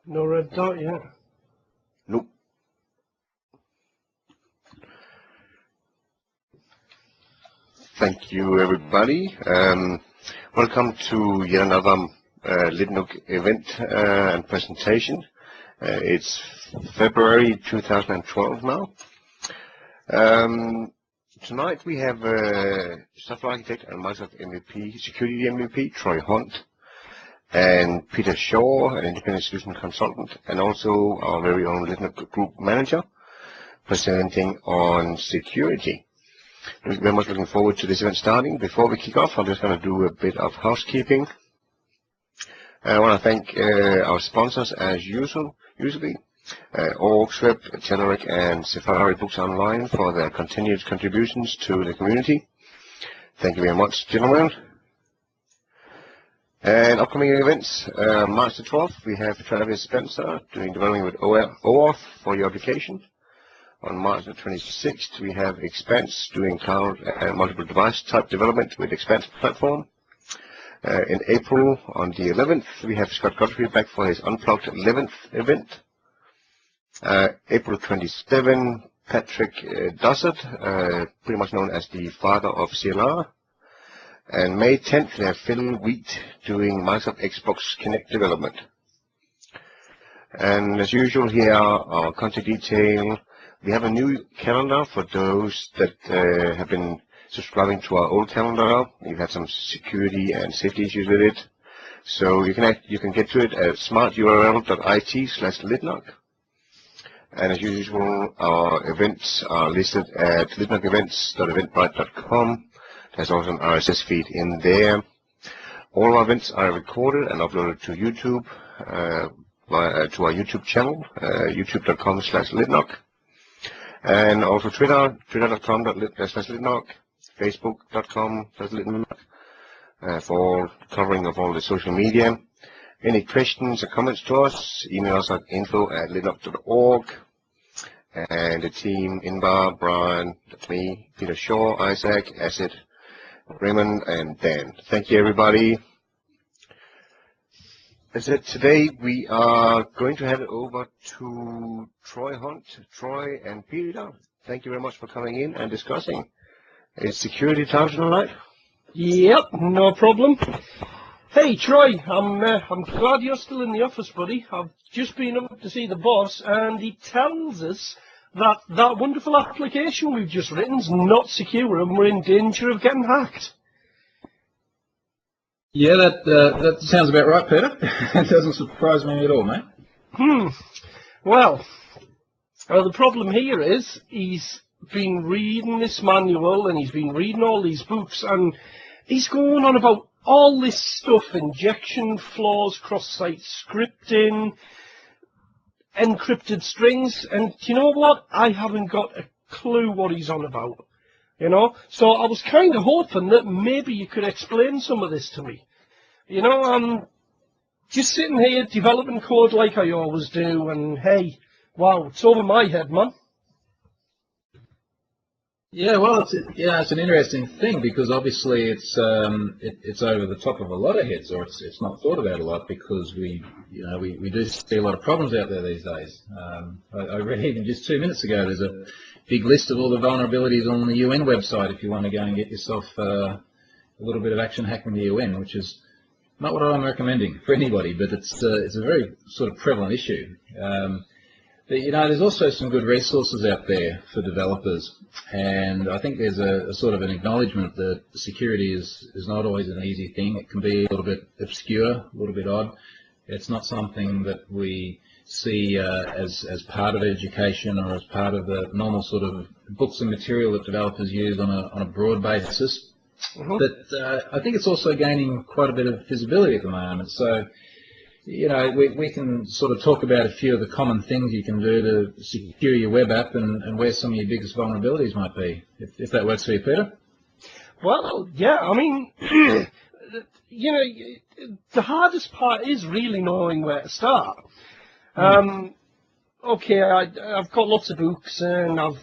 No red dot yet. Nope. Thank you, everybody. Welcome to yet another LIDNUG event and presentation. It's February 2012 now. Tonight we have software architect and Microsoft MVP, security MVP, Troy Hunt, and Peter Shaw, an independent solution consultant, and also our very own LIDNUG group manager, presenting on security. We're very much looking forward to this event starting. Before we kick off, I'm just going to do a bit of housekeeping. I want to thank our sponsors as usually, Orgsweb, Generic, and Safari Books Online for their continued contributions to the community. Thank you very much, gentlemen. And upcoming events, March the 12th, we have Travis Spencer doing developing with OAuth for your application. On March the 26th, we have Expanse doing cloud and multiple device type development with Expanse platform. In April, on the 11th, we have Scott Godfrey back for his Unplugged 11th event. April 27, Patrick Dossett, pretty much known as the father of CLR. And May 10th, we have Phil Wheat doing Microsoft Xbox Kinect development. And as usual, here are our contact detail. We have a new calendar for those that have been subscribing to our old calendar. We've had some security and safety issues with it. So you can get to it at smarturl.it/lidnug. And as usual, our events are listed at lidnugevents.eventbrite.com. There's also an RSS feed in there. All our events are recorded and uploaded to YouTube, to our YouTube channel, youtube.com/lidnug. And also Twitter, twitter.com/lidnug, facebook.com/lidnug, for covering of all the social media. Any questions or comments to us, email us at info@lidnug.org. And the team, Inbar, Brian, that's me, Peter Shaw, Isaac, Acid, Raymond, and Dan. Thank you, everybody. As I said, today we are going to hand it over to Troy Hunt. Troy and Peter, thank you very much for coming in and discussing. Is security time tonight? Yep, no problem. Hey Troy, I'm glad you're still in the office, buddy. I've just been up to see the boss, and he tells us that that wonderful application we've just written is not secure, and we're in danger of getting hacked. Yeah, that sounds about right, Peter. It doesn't surprise me at all, mate. Well, the problem here is he's been reading this manual and he's been reading all these books, and he's going on about all this stuff: injection flaws, cross-site scripting, encrypted strings, and do you know what? I haven't got a clue what he's on about. You know, so I was kind of hoping that maybe you could explain some of this to me. You know, I'm just sitting here developing code like I always do, and hey, wow, it's over my head, man. Yeah, well, it's an interesting thing, because obviously it's over the top of a lot of heads, or it's not thought about a lot, because we do see a lot of problems out there these days. I read even just 2 minutes ago, there's a big list of all the vulnerabilities on the UN website if you want to go and get yourself a little bit of action hacking the UN, which is not what I'm recommending for anybody, but it's a very sort of prevalent issue. But, you know, there's also some good resources out there for developers, and I think there's a sort of an acknowledgement that security is not always an easy thing. It can be a little bit obscure, a little bit odd. It's not something that we see as part of education or as part of the normal sort of books and material that developers use on a broad basis. But I think it's also gaining quite a bit of visibility at the moment. So, you know, we can sort of talk about a few of the common things you can do to secure your web app and where some of your biggest vulnerabilities might be, if that works for you, Peter. Well, yeah, I mean, you know, the hardest part is really knowing where to start. Okay, I've got lots of books and I've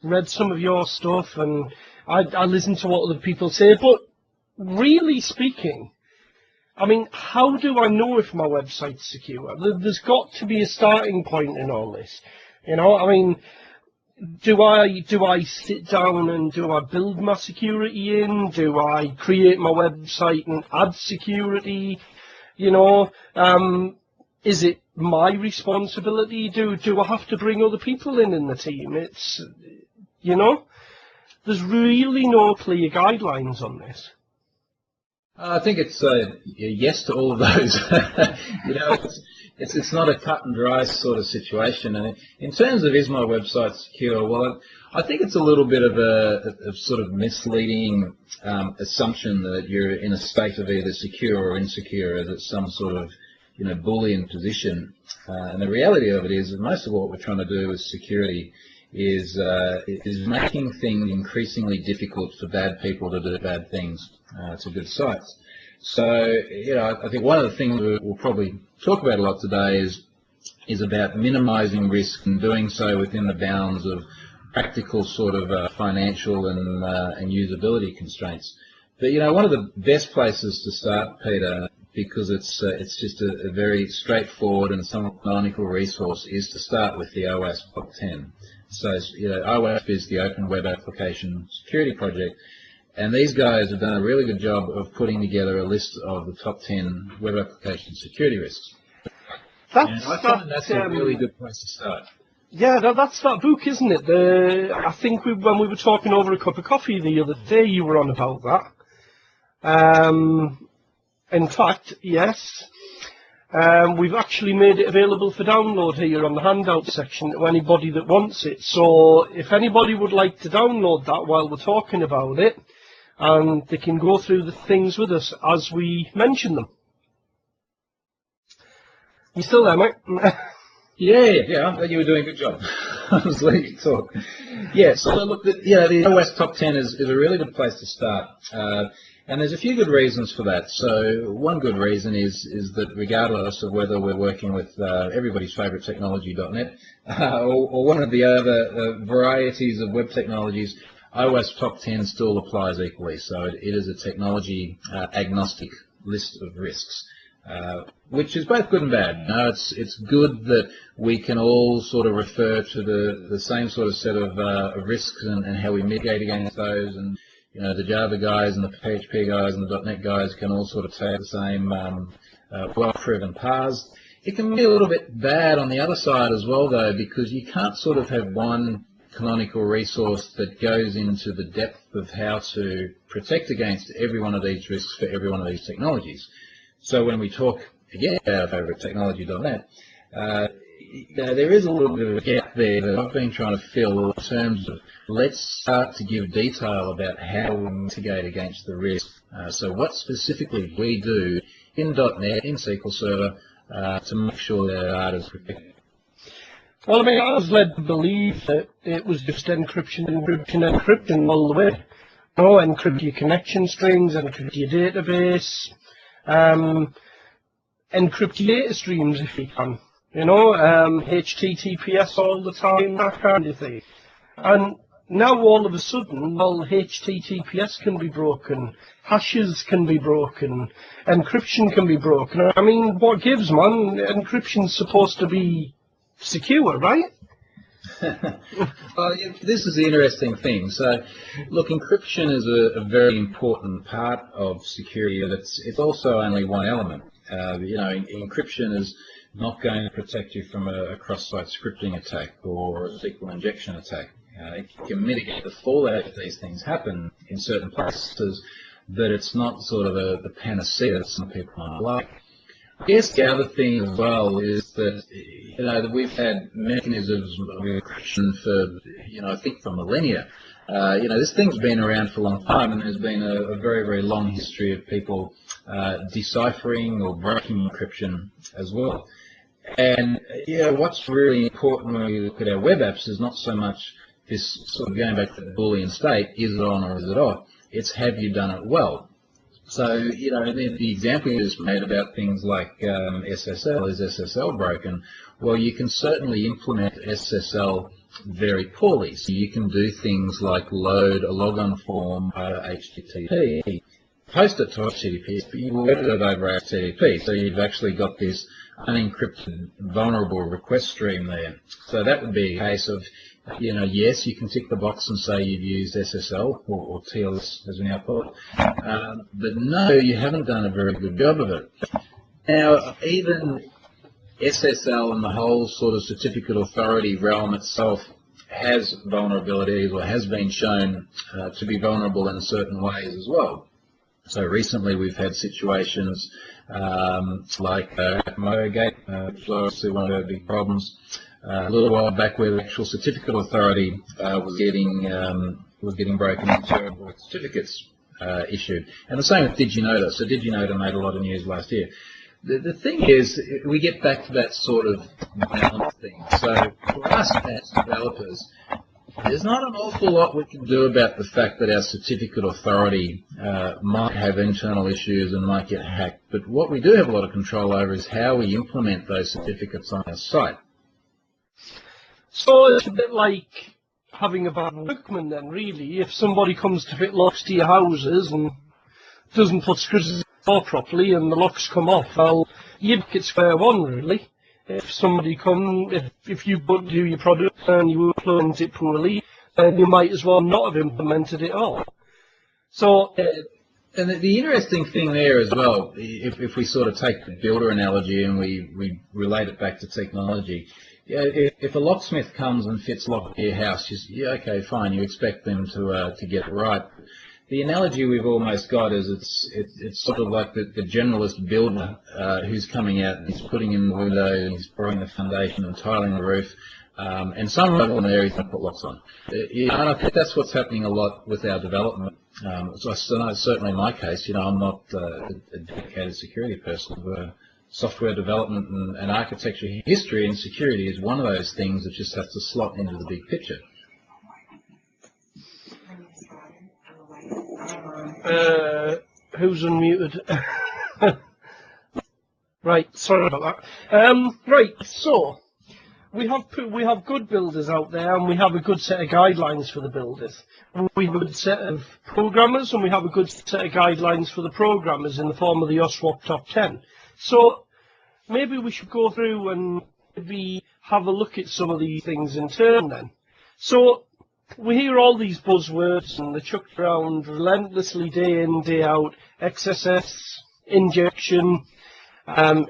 read some of your stuff, and I listen to what other people say, but really speaking, I mean, how do I know if my website's secure? There's got to be a starting point in all this. You know, I mean, do I sit down and do I build my security in? Do I create my website and add security? You know, is it my responsibility? Do I have to bring other people in the team? It's, you know, there's really no clear guidelines on this. I think it's a yes to all of those. You know, it's not a cut and dry sort of situation. And in terms of is my website secure, well, I think it's a little bit of a sort of misleading assumption that you're in a state of either secure or insecure, as it's some sort of, you know, Boolean position. And the reality of it is that most of what we're trying to do with security is making things increasingly difficult for bad people to do bad things to good sites. So, you know, I think one of the things we'll probably talk about a lot today is about minimizing risk and doing so within the bounds of practical sort of financial and usability constraints. But, you know, one of the best places to start, Peter, because it's just a very straightforward and somewhat canonical resource, is to start with the OWASP Top 10. So, you know, OWASP is the Open Web Application Security Project, and these guys have done a really good job of putting together a list of the top 10 web application security risks. That's a really good place to start. Yeah, that's that book, isn't it? I think when we were talking over a cup of coffee the other day, you were on about that. In fact, yes. We've actually made it available for download here on the handout section to anybody that wants it. So if anybody would like to download that while we're talking about it, and they can go through the things with us as we mention them. You still there, mate? Yeah, you were doing a good job. I was letting you talk. Yeah, so look, the OWASP Top 10 is a really good place to start. And there's a few good reasons for that. So one good reason is that regardless of whether we're working with everybody's favourite technology.net or one of the other varieties of web technologies, OWASP Top 10 still applies equally. So it is a technology agnostic list of risks, which is both good and bad. You know, it's good that we can all sort of refer to the same sort of set of risks and how we mitigate against those, and you know, the Java guys and the PHP guys and the .NET guys can all sort of take the same well-proven paths. It can be a little bit bad on the other side as well, though, because you can't sort of have one canonical resource that goes into the depth of how to protect against every one of these risks for every one of these technologies. So when we talk, again, about our favourite technology.net, there is a little bit of a gap there that I've been trying to fill in terms of let's start to give detail about how we mitigate against the risk. So what specifically we do in .NET, in SQL Server, to make sure that our data is protected. Well, I mean, I was led to believe that it was just encryption all the way. You know, encrypt your connection strings, encrypt your database, encrypt your data streams if you can. You know, HTTPS all the time, that kind of thing. And now all of a sudden, well, HTTPS can be broken, hashes can be broken, encryption can be broken. I mean, what gives, man? Encryption's supposed to be secure, right? Well, this is the interesting thing. So, look, encryption is a very important part of security, but it's also only one element. You know, encryption is not going to protect you from a cross-site scripting attack or a SQL injection attack. It can mitigate the fallout if these things happen in certain places, but it's not sort of the panacea that some people might like. I guess the other thing as well is that, you know, that we've had mechanisms of encryption for, you know, I think for millennia. You know, this thing's been around for a long time, and there's been a very, very long history of people deciphering or breaking encryption as well. And, you know, what's really important when we look at our web apps is not so much this sort of going back to the Boolean state, is it on or is it off? It's have you done it well? So, you know, the example you just made about things like SSL, is SSL broken? Well, you can certainly implement SSL very poorly. So you can do things like load a logon form HTTP post it to HTTP, but you worded it over HTTP, so you've actually got this unencrypted, vulnerable request stream there. So that would be a case of, yes, you can tick the box and say you've used SSL or TLS as we now call it, but no, you haven't done a very good job of it. Now, even SSL and the whole sort of certificate authority realm itself has vulnerabilities or has been shown to be vulnerable in certain ways as well. So recently we've had situations like Motogate, which was obviously one of our big problems. A little while back where the actual certificate authority was getting broken into or certificates issued. And the same with DigiNotar. So DigiNotar made a lot of news last year. The thing is, we get back to that sort of balance thing. So for us as developers, there's not an awful lot we can do about the fact that our certificate authority might have internal issues and might get hacked. But what we do have a lot of control over is how we implement those certificates on our site. So it's a bit like having a bad workman then, really. If somebody comes to fit locks to your houses and doesn't put screws properly and the locks come off, well, you'd get square one, really. If somebody comes, if you do your product and you implement it poorly, then you might as well not have implemented it all. So, and the interesting thing there as well, if we sort of take the builder analogy and we relate it back to technology, if a locksmith comes and fits lock to your house, okay, fine, you expect them to get it right. The analogy we've almost got is it's sort of like the generalist builder who's coming out and he's putting in the window and he's pouring the foundation and tiling the roof, and some level in there he's going to put locks on. And I think that's what's happening a lot with our development. So certainly in my case, I'm not a dedicated security person, but software development and architecture history and security is one of those things that just has to slot into the big picture. Who's unmuted? Right, sorry about that. Right, so we have good builders out there, and we have a good set of guidelines for the builders. We have a good set of programmers, and we have a good set of guidelines for the programmers in the form of the OSWAP Top 10. So maybe we should go through and maybe have a look at some of these things in turn then. So we hear all these buzzwords and they're chucked around relentlessly day in, day out: XSS, injection,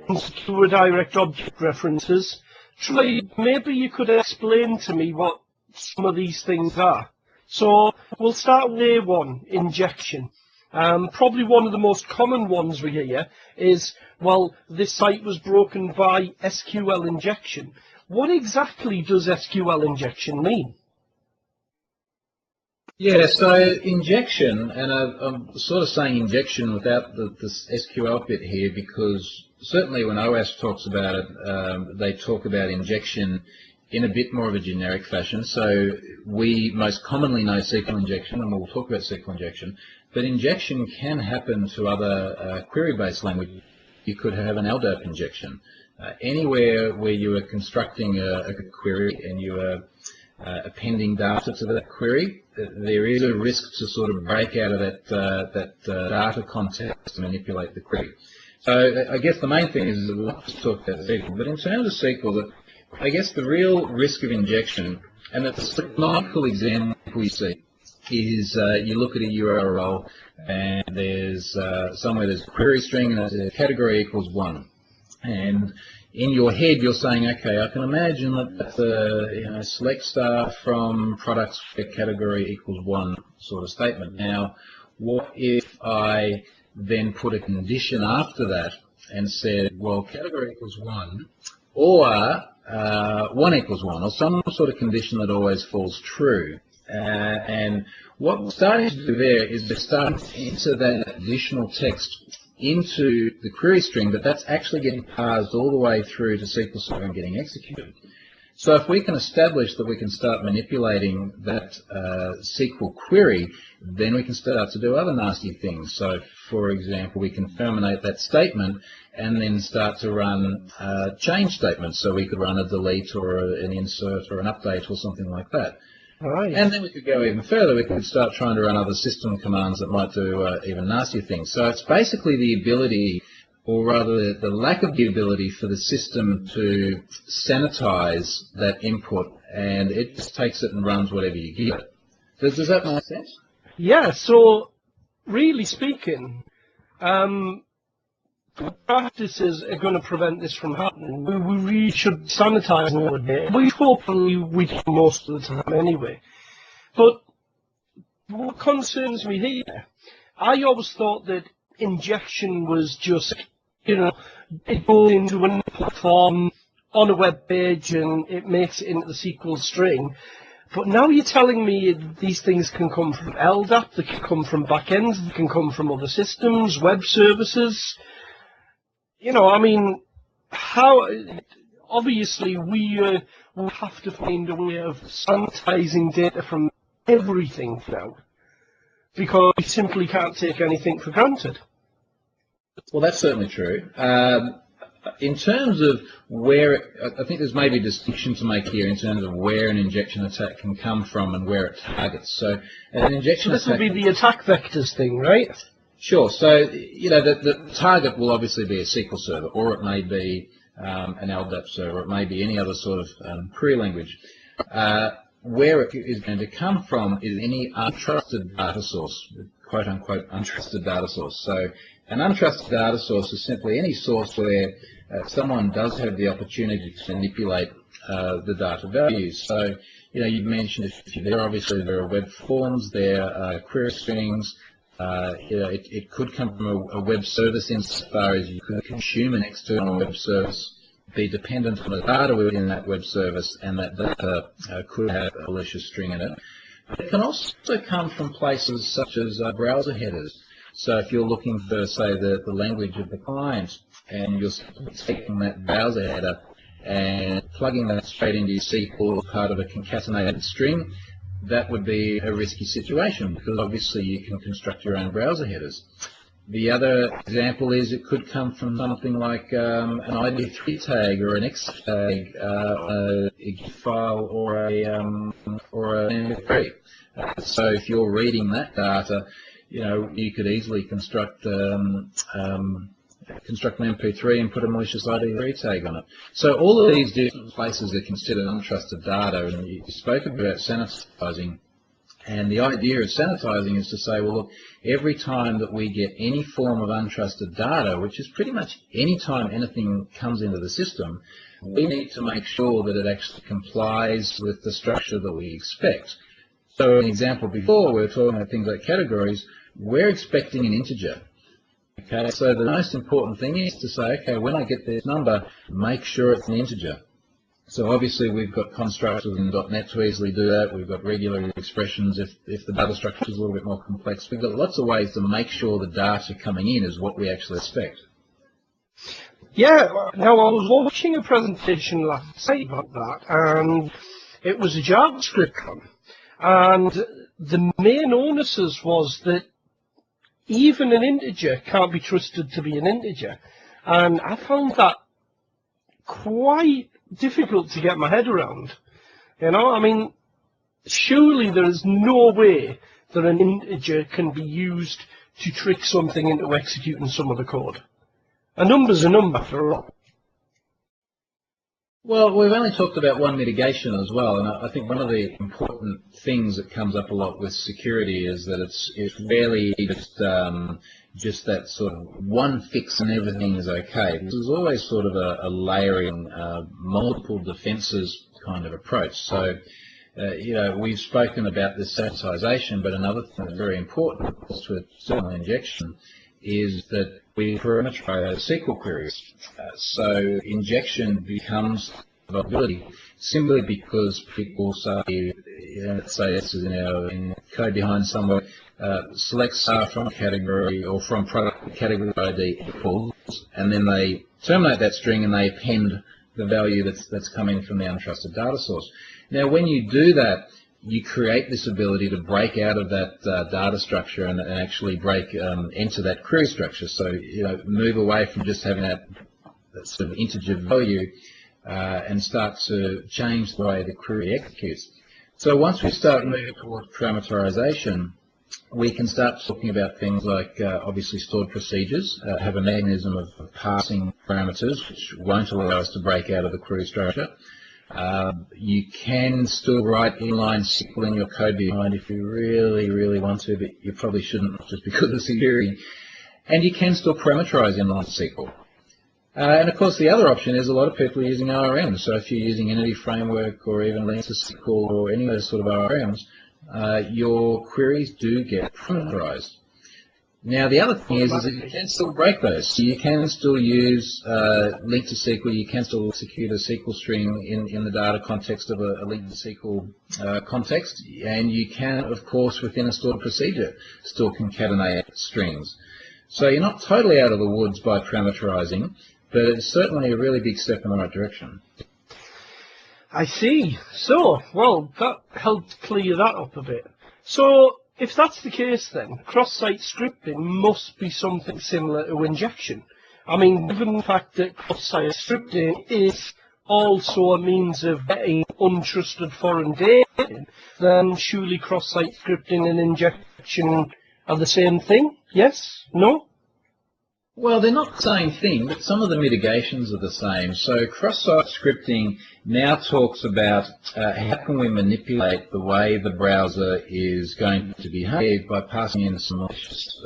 insecure direct object references. Troy, maybe you could explain to me what some of these things are. So we'll start with A1, injection. Probably one of the most common ones we hear is, well, this site was broken by SQL injection. What exactly does SQL injection mean? Yeah, so injection, and I'm sort of saying injection without the SQL bit here, because certainly when OWASP talks about it, they talk about injection in a bit more of a generic fashion. So we most commonly know SQL injection, and we'll talk about SQL injection, but injection can happen to other query-based languages. You could have an LDAP injection. Anywhere where you are constructing a query and you are appending data to that query, there is a risk to sort of break out of that data context to manipulate the query. So I guess the main thing is that we'll just talk about SQL, but in terms of SQL, I guess the real risk of injection, and the canonical example we see, is you look at a URL and there's somewhere there's a query string and there's a category equals 1. And in your head, you're saying, okay, I can imagine that that's a select star from products where category equals 1 sort of statement. Now, what if I then put a condition after that and said, well, category equals 1, or 1 equals 1, or some sort of condition that always falls true? And what we're starting to do there is we're starting to enter that additional text into the query string, but that's actually getting parsed all the way through to SQL Server and getting executed. So if we can establish that we can start manipulating that SQL query, then we can start to do other nasty things. So, for example, we can terminate that statement and then start to run change statements. So we could run a delete or an insert or an update or something like that. Right. And then we could go even further. We could start trying to run other system commands that might do even nastier things. So it's basically the ability, or rather the lack of the ability for the system to sanitize that input, and it just takes it and runs whatever you give it. Does that make sense? Yeah, so really speaking, practices are going to prevent this from happening. We really should sanitize our data. We hopefully we do most of the time anyway. But what concerns me here, I always thought that injection was just, it goes into an input form on a web page and it makes it into the SQL string. But now you're telling me these things can come from LDAP, they can come from backends, they can come from other systems, web services. How, obviously we will have to find a way of sanitizing data from everything now, because we simply can't take anything for granted. Well, that's certainly true. In terms of where, I think there's maybe a distinction to make here in terms of where an injection attack can come from and where it targets. So an injection This attack... will be the attack vectors thing, right? Sure. So, the target will obviously be a SQL server, or it may be an LDAP server, it may be any other sort of query language. Where it is going to come from is any untrusted data source, quote-unquote untrusted data source. So an untrusted data source is simply any source where someone does have the opportunity to manipulate the data values. So, you've mentioned there are web forms, there are query strings. It could come from a web service insofar as you could consume an external web service, be dependent on the data within that web service, and that data could have a malicious string in it. It can also come from places such as browser headers. So if you're looking for, say, the language of the client, and you're taking that browser header and plugging that straight into your SQL as part of a concatenated string, that would be a risky situation, because obviously you can construct your own browser headers. The other example is it could come from something like an ID3 tag or an X tag, a GIF file, or an MP3. So if you're reading that data, you could easily construct an MP3 and put a malicious ID3 tag on it. So all of these different places are considered untrusted data, and you spoke about sanitizing. And the idea of sanitizing is to say, well, look, every time that we get any form of untrusted data, which is pretty much any time anything comes into the system, we need to make sure that it actually complies with the structure that we expect. So an example before, we were talking about things like categories. We're expecting an integer. Okay, so the most important thing is to say, okay, when I get this number, make sure it's an integer. So obviously we've got constructs within .NET to easily do that. We've got regular expressions if the data structure is a little bit more complex. We've got lots of ways to make sure the data coming in is what we actually expect. Yeah, now I was watching a presentation last night about that, and it was a JavaScript one. And the main onus was that even an integer can't be trusted to be an integer. And I found that quite difficult to get my head around. Surely there is no way that an integer can be used to trick something into executing some of the code. A number's a number after all. Well, we've only talked about one mitigation as well, and I think one of the important things that comes up a lot with security is that it's rarely just that sort of one fix and everything is okay. There's always sort of a layering, multiple defenses kind of approach. So, we've spoken about this sanitization, but another thing that's very important to external injection is that we parameterize SQL queries. So injection becomes a vulnerability simply because people say, let's say this is in code behind somewhere, select star from category or from product category ID equals, and then they terminate that string and they append the value that's coming from the untrusted data source. Now, when you do that, you create this ability to break out of that data structure and actually enter that query structure. So, move away from just having that sort of integer value and start to change the way the query executes. So once we start moving towards parameterization, we can start talking about things like obviously stored procedures have a mechanism of passing parameters which won't allow us to break out of the query structure. You can still write inline SQL in your code behind if you really want to, but you probably shouldn't just because of security. And you can still parameterize inline SQL. And of course the other option is a lot of people are using ORMs. So if you're using Entity Framework or even Linux to SQL or any of those sort of ORMs, your queries do get parameterized. Now the other thing is that you can still break those. So you can still use link to SQL, you can still execute a SQL string in the data context of a link to SQL context, and you can, of course, within a stored procedure, still concatenate strings. So you're not totally out of the woods by parameterizing, but it's certainly a really big step in the right direction. I see. So, well, that helped clear that up a bit. So, if that's the case then, cross-site scripting must be something similar to injection. I mean, given the fact that cross-site scripting is also a means of getting untrusted foreign data, then surely cross-site scripting and injection are the same thing? Yes? No? Well, they're not the same thing, but some of the mitigations are the same. So cross-site scripting now talks about how can we manipulate the way the browser is going to behave by passing in some malicious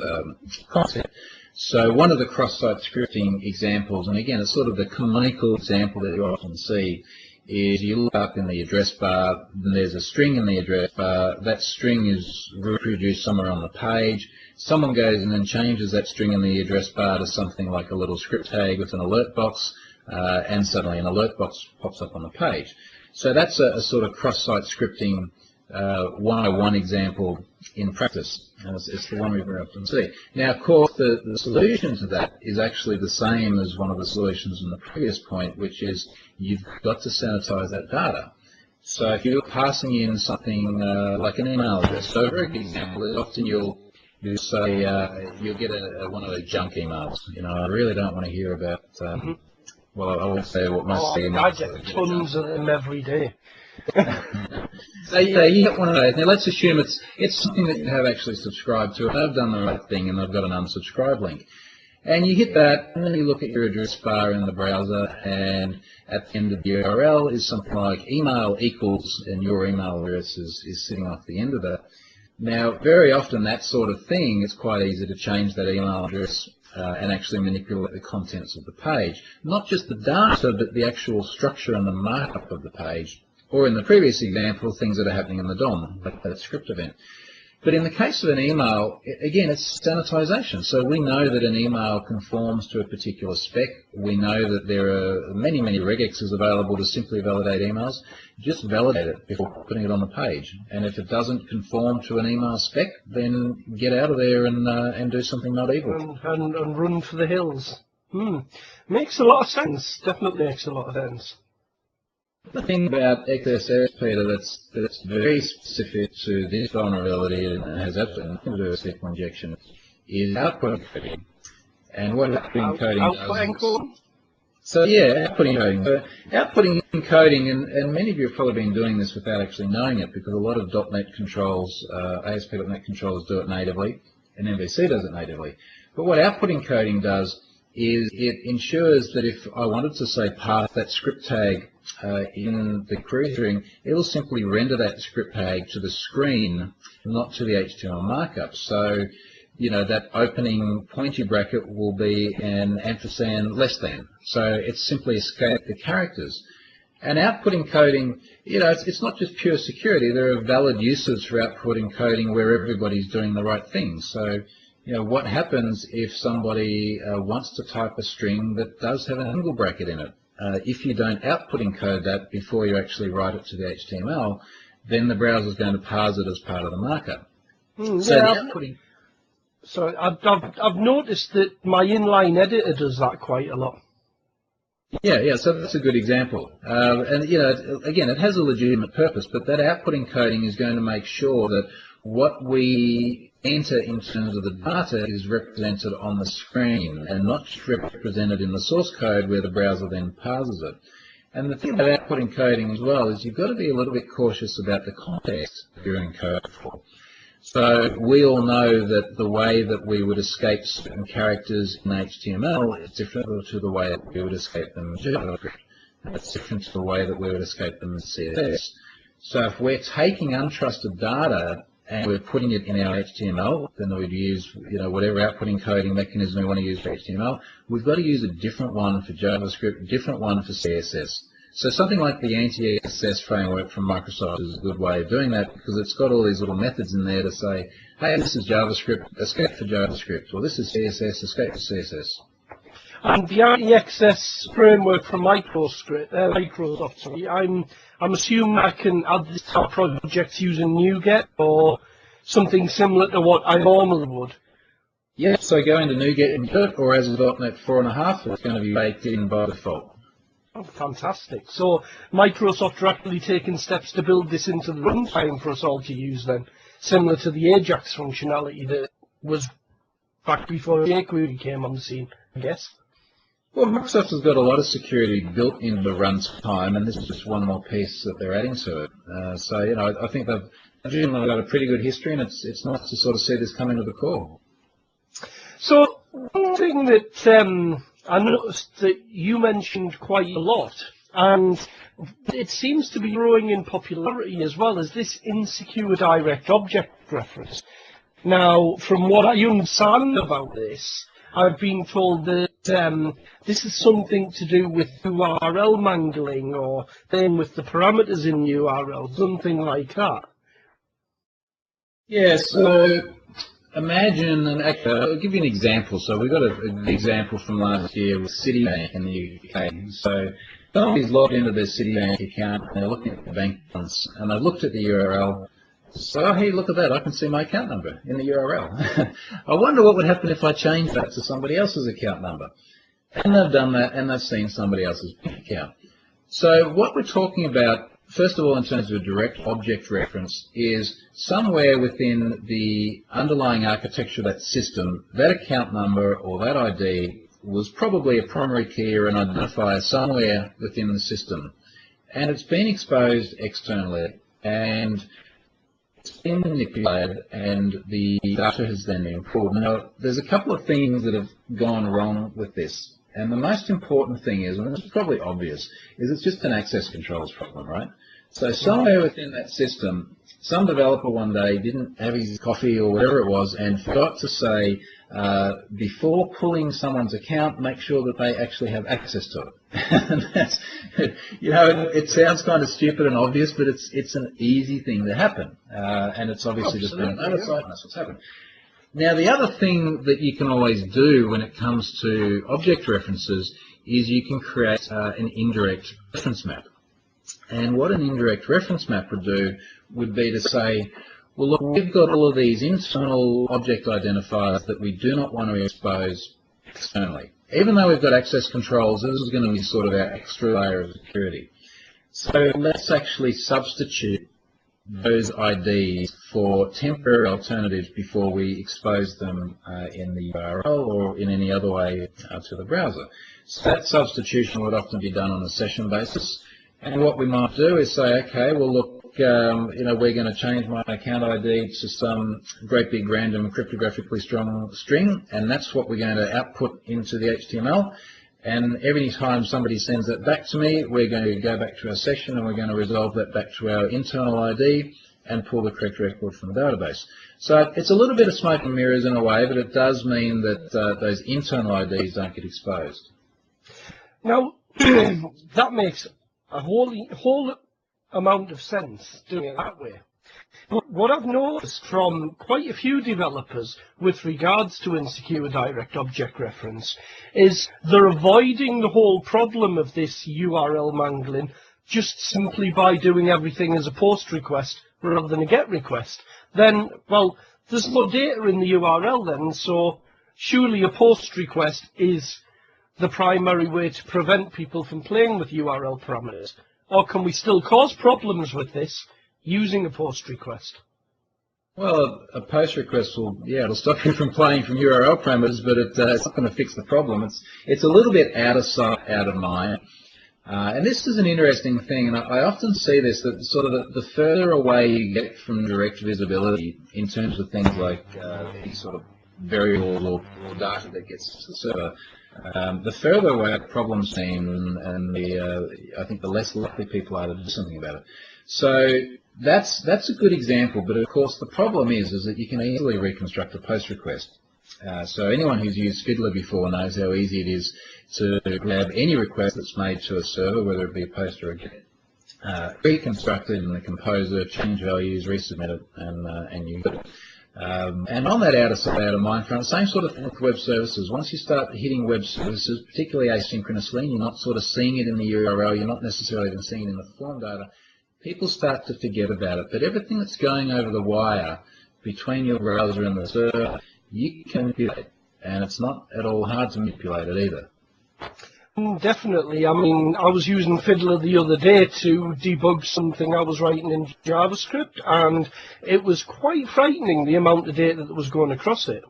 content. So one of the cross-site scripting examples, and again, it's sort of the canonical example that you often see, is you look up in the address bar, and there's a string in the address bar. That string is reproduced somewhere on the page. Someone goes in and changes that string in the address bar to something like a little script tag with an alert box, and suddenly an alert box pops up on the page. So that's a sort of cross-site scripting 101 example in practice, and it's the one we very often see. Now, of course, the solution to that is actually the same as one of the solutions in the previous point, which is you've got to sanitize that data. So if you're passing in something like an email address, so a very good example is often you'll say you'll get one of those junk emails. You know, I really don't want to hear about. Well, I won't say what must be. I get tons of them every day. So yeah, you get one of those. Now let's assume it's something that you have actually subscribed to. They've done the right thing and they've got an unsubscribe link. And you hit that, and then you look at your address bar in the browser, and at the end of the URL is something like email equals, and your email address is sitting off the end of that. Now, very often that sort of thing, it's quite easy to change that email address and actually manipulate the contents of the page. Not just the data, but the actual structure and the markup of the page. Or in the previous example, things that are happening in the DOM, like that script event. But in the case of an email, again, it's sanitization. So we know that an email conforms to a particular spec. We know that there are many regexes available to simply validate emails. Just validate it before putting it on the page. And if it doesn't conform to an email spec, then get out of there and do something not evil. And run for the hills. Makes a lot of sense. Definitely makes a lot of sense. The thing about XSS, Peter, that's very specific to this vulnerability and has absolutely nothing to do with SQL injection is output encoding. And what output encoding does... So yeah, output encoding. So output encoding, and many of you have probably been doing this without actually knowing it, because a lot of .NET controls, ASP.NET controllers do it natively, and MVC does it natively. But what output encoding does is it ensures that if I wanted to, say, pass that script tag in the query string, it will simply render that script tag to the screen, not to the HTML markup. So, you know, that opening pointy bracket will be an ampersand less than. So it's simply escape the characters. And output encoding, you know, it's not just pure security. There are valid uses for output encoding where everybody's doing the right thing. So, you know, what happens if somebody wants to type a string that does have an angle bracket in it? If you don't output encode that before you actually write it to the HTML, then the browser is going to parse it as part of the markup. So I've noticed that my inline editor does that quite a lot. Yeah, so that's a good example. And, you know, again, it has a legitimate purpose, but that output encoding is going to make sure that what we enter in terms of the data is represented on the screen and not represented in the source code where the browser then parses it. And the thing about output encoding as well is you've got to be a little bit cautious about the context you're encoding for. So we all know that the way that we would escape certain characters in HTML is different to the way that we would escape them in JavaScript. It's different to the way that we would escape them in CSS. So if we're taking untrusted data and we're putting it in our HTML, then we'd use, whatever output encoding mechanism we want to use for HTML. We've got to use a different one for JavaScript, a different one for CSS. So something like the anti-XSS framework from Microsoft is a good way of doing that, because it's got all these little methods in there to say, hey, this is JavaScript, escape for JavaScript, or this is CSS, escape for CSS. And the anti-XSS framework from Microsoft, sorry, I'm assuming I can add this to projects using NuGet or something similar to what I normally would. Yeah, so go into NuGet and do it, or as a .NET 4.5, it's going to be baked in by default. Oh, fantastic. So Microsoft are actually taking steps to build this into the runtime for us all to use then, similar to the Ajax functionality that was back before jQuery came on the scene, I guess. Well, Microsoft has got a lot of security built into the runtime, and this is just one more piece that they're adding to it. So, I think they've generally got a pretty good history, and it's nice to sort of see this coming to the core. So, one thing that I noticed that you mentioned quite a lot, and it seems to be growing in popularity as well, is this insecure direct object reference. Now, from what I understand about this, I've been told that this is something to do with URL mangling or playing with the parameters in URL, something like that. Yeah, so imagine, and I'll give you an example. So we've got an example from last year with Citibank in the UK. So somebody's logged into their Citibank account and they're looking at the bank balance, and they've looked at the URL. So, hey, look at that, I can see my account number in the URL. I wonder what would happen if I changed that to somebody else's account number. And they've done that, and they've seen somebody else's bank account. So what we're talking about, first of all, in terms of a direct object reference, is somewhere within the underlying architecture of that system, that account number or that ID was probably a primary key or an identifier somewhere within the system. And it's been exposed externally, and it's been manipulated, and the data has then been pulled. Now, there's a couple of things that have gone wrong with this. And the most important thing is, and it's probably obvious, is it's just an access controls problem, right? So somewhere within that system, some developer one day didn't have his coffee or whatever it was and forgot to say, before pulling someone's account, make sure that they actually have access to it. And that's, it sounds kind of stupid and obvious, but it's an easy thing to happen. And it's obviously just been an oversight, and that's what's happened. Now, the other thing that you can always do when it comes to object references is you can create an indirect reference map. And what an indirect reference map would do would be to say, well, look, we've got all of these internal object identifiers that we do not want to expose externally. Even though we've got access controls, this is going to be sort of our extra layer of security. So let's actually substitute those IDs for temporary alternatives before we expose them in the URL or in any other way to the browser. So that substitution would often be done on a session basis. And what we might do is say, okay, well, look, we're going to change my account ID to some great big random cryptographically strong string, and that's what we're going to output into the HTML. And every time somebody sends that back to me, we're going to go back to our session and we're going to resolve that back to our internal ID and pull the correct record from the database. So it's a little bit of smoke and mirrors in a way, but it does mean that those internal IDs don't get exposed. Now, that makes a whole amount of sense doing it that way. But what I've noticed from quite a few developers with regards to insecure direct object reference is they're avoiding the whole problem of this URL mangling just simply by doing everything as a post request rather than a GET request. Then, well, there's no data in the URL then, so surely a post request is the primary way to prevent people from playing with URL parameters. Or can we still cause problems with this using a post request? Well, a post request will, it'll stop you from playing from URL parameters, but it's not going to fix the problem. It's a little bit out of sight, out of mind. And this is an interesting thing, and I often see this, that sort of the further away you get from direct visibility in terms of things like these sort of variables or data that gets to the server, the further away problems seem, and I think the less likely people are to do something about it. So that's a good example, but of course the problem is that you can easily reconstruct a post request. So anyone who's used Fiddler before knows how easy it is to grab any request that's made to a server, whether it be a post or a GET, reconstruct it in the composer, change values, resubmit it, and you get it. And on that out of mind front, same sort of thing with web services. Once you start hitting web services, particularly asynchronously, and you're not sort of seeing it in the URL, you're not necessarily even seeing it in the form data, people start to forget about it. But everything that's going over the wire between your browser and the server, you can manipulate, and it's not at all hard to manipulate it either. Definitely. I mean, I was using Fiddler the other day to debug something I was writing in JavaScript, and it was quite frightening, the amount of data that was going across it.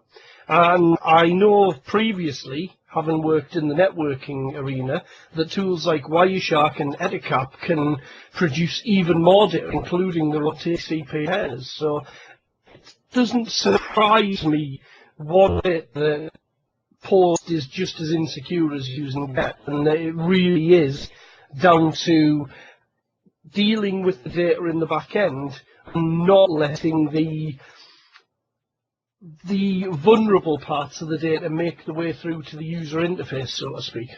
And I know previously, having worked in the networking arena, that tools like Wireshark and Ettercap can produce even more data, including the TCP headers. So it doesn't surprise me one bit that Post is just as insecure as using GET, and it really is down to dealing with the data in the back end and not letting the vulnerable parts of the data make the way through to the user interface, so to speak.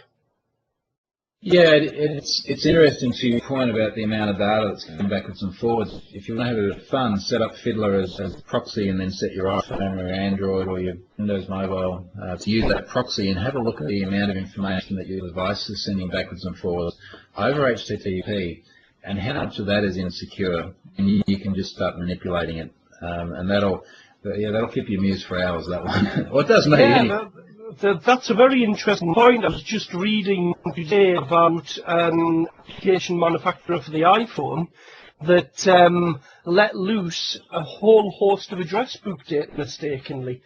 Yeah, it's interesting to your point about the amount of data that's going backwards and forwards. If you want to have a bit of fun, set up Fiddler as a proxy and then set your iPhone or Android or your Windows Mobile to use that proxy, and have a look at the amount of information that your device is sending backwards and forwards over HTTP and how much of that is insecure, and you can just start manipulating it, and that'll keep you amused for hours, that one. Well, it does me anyway. That's a very interesting point. I was just reading today about an application manufacturer for the iPhone that let loose a whole host of address book data mistakenly.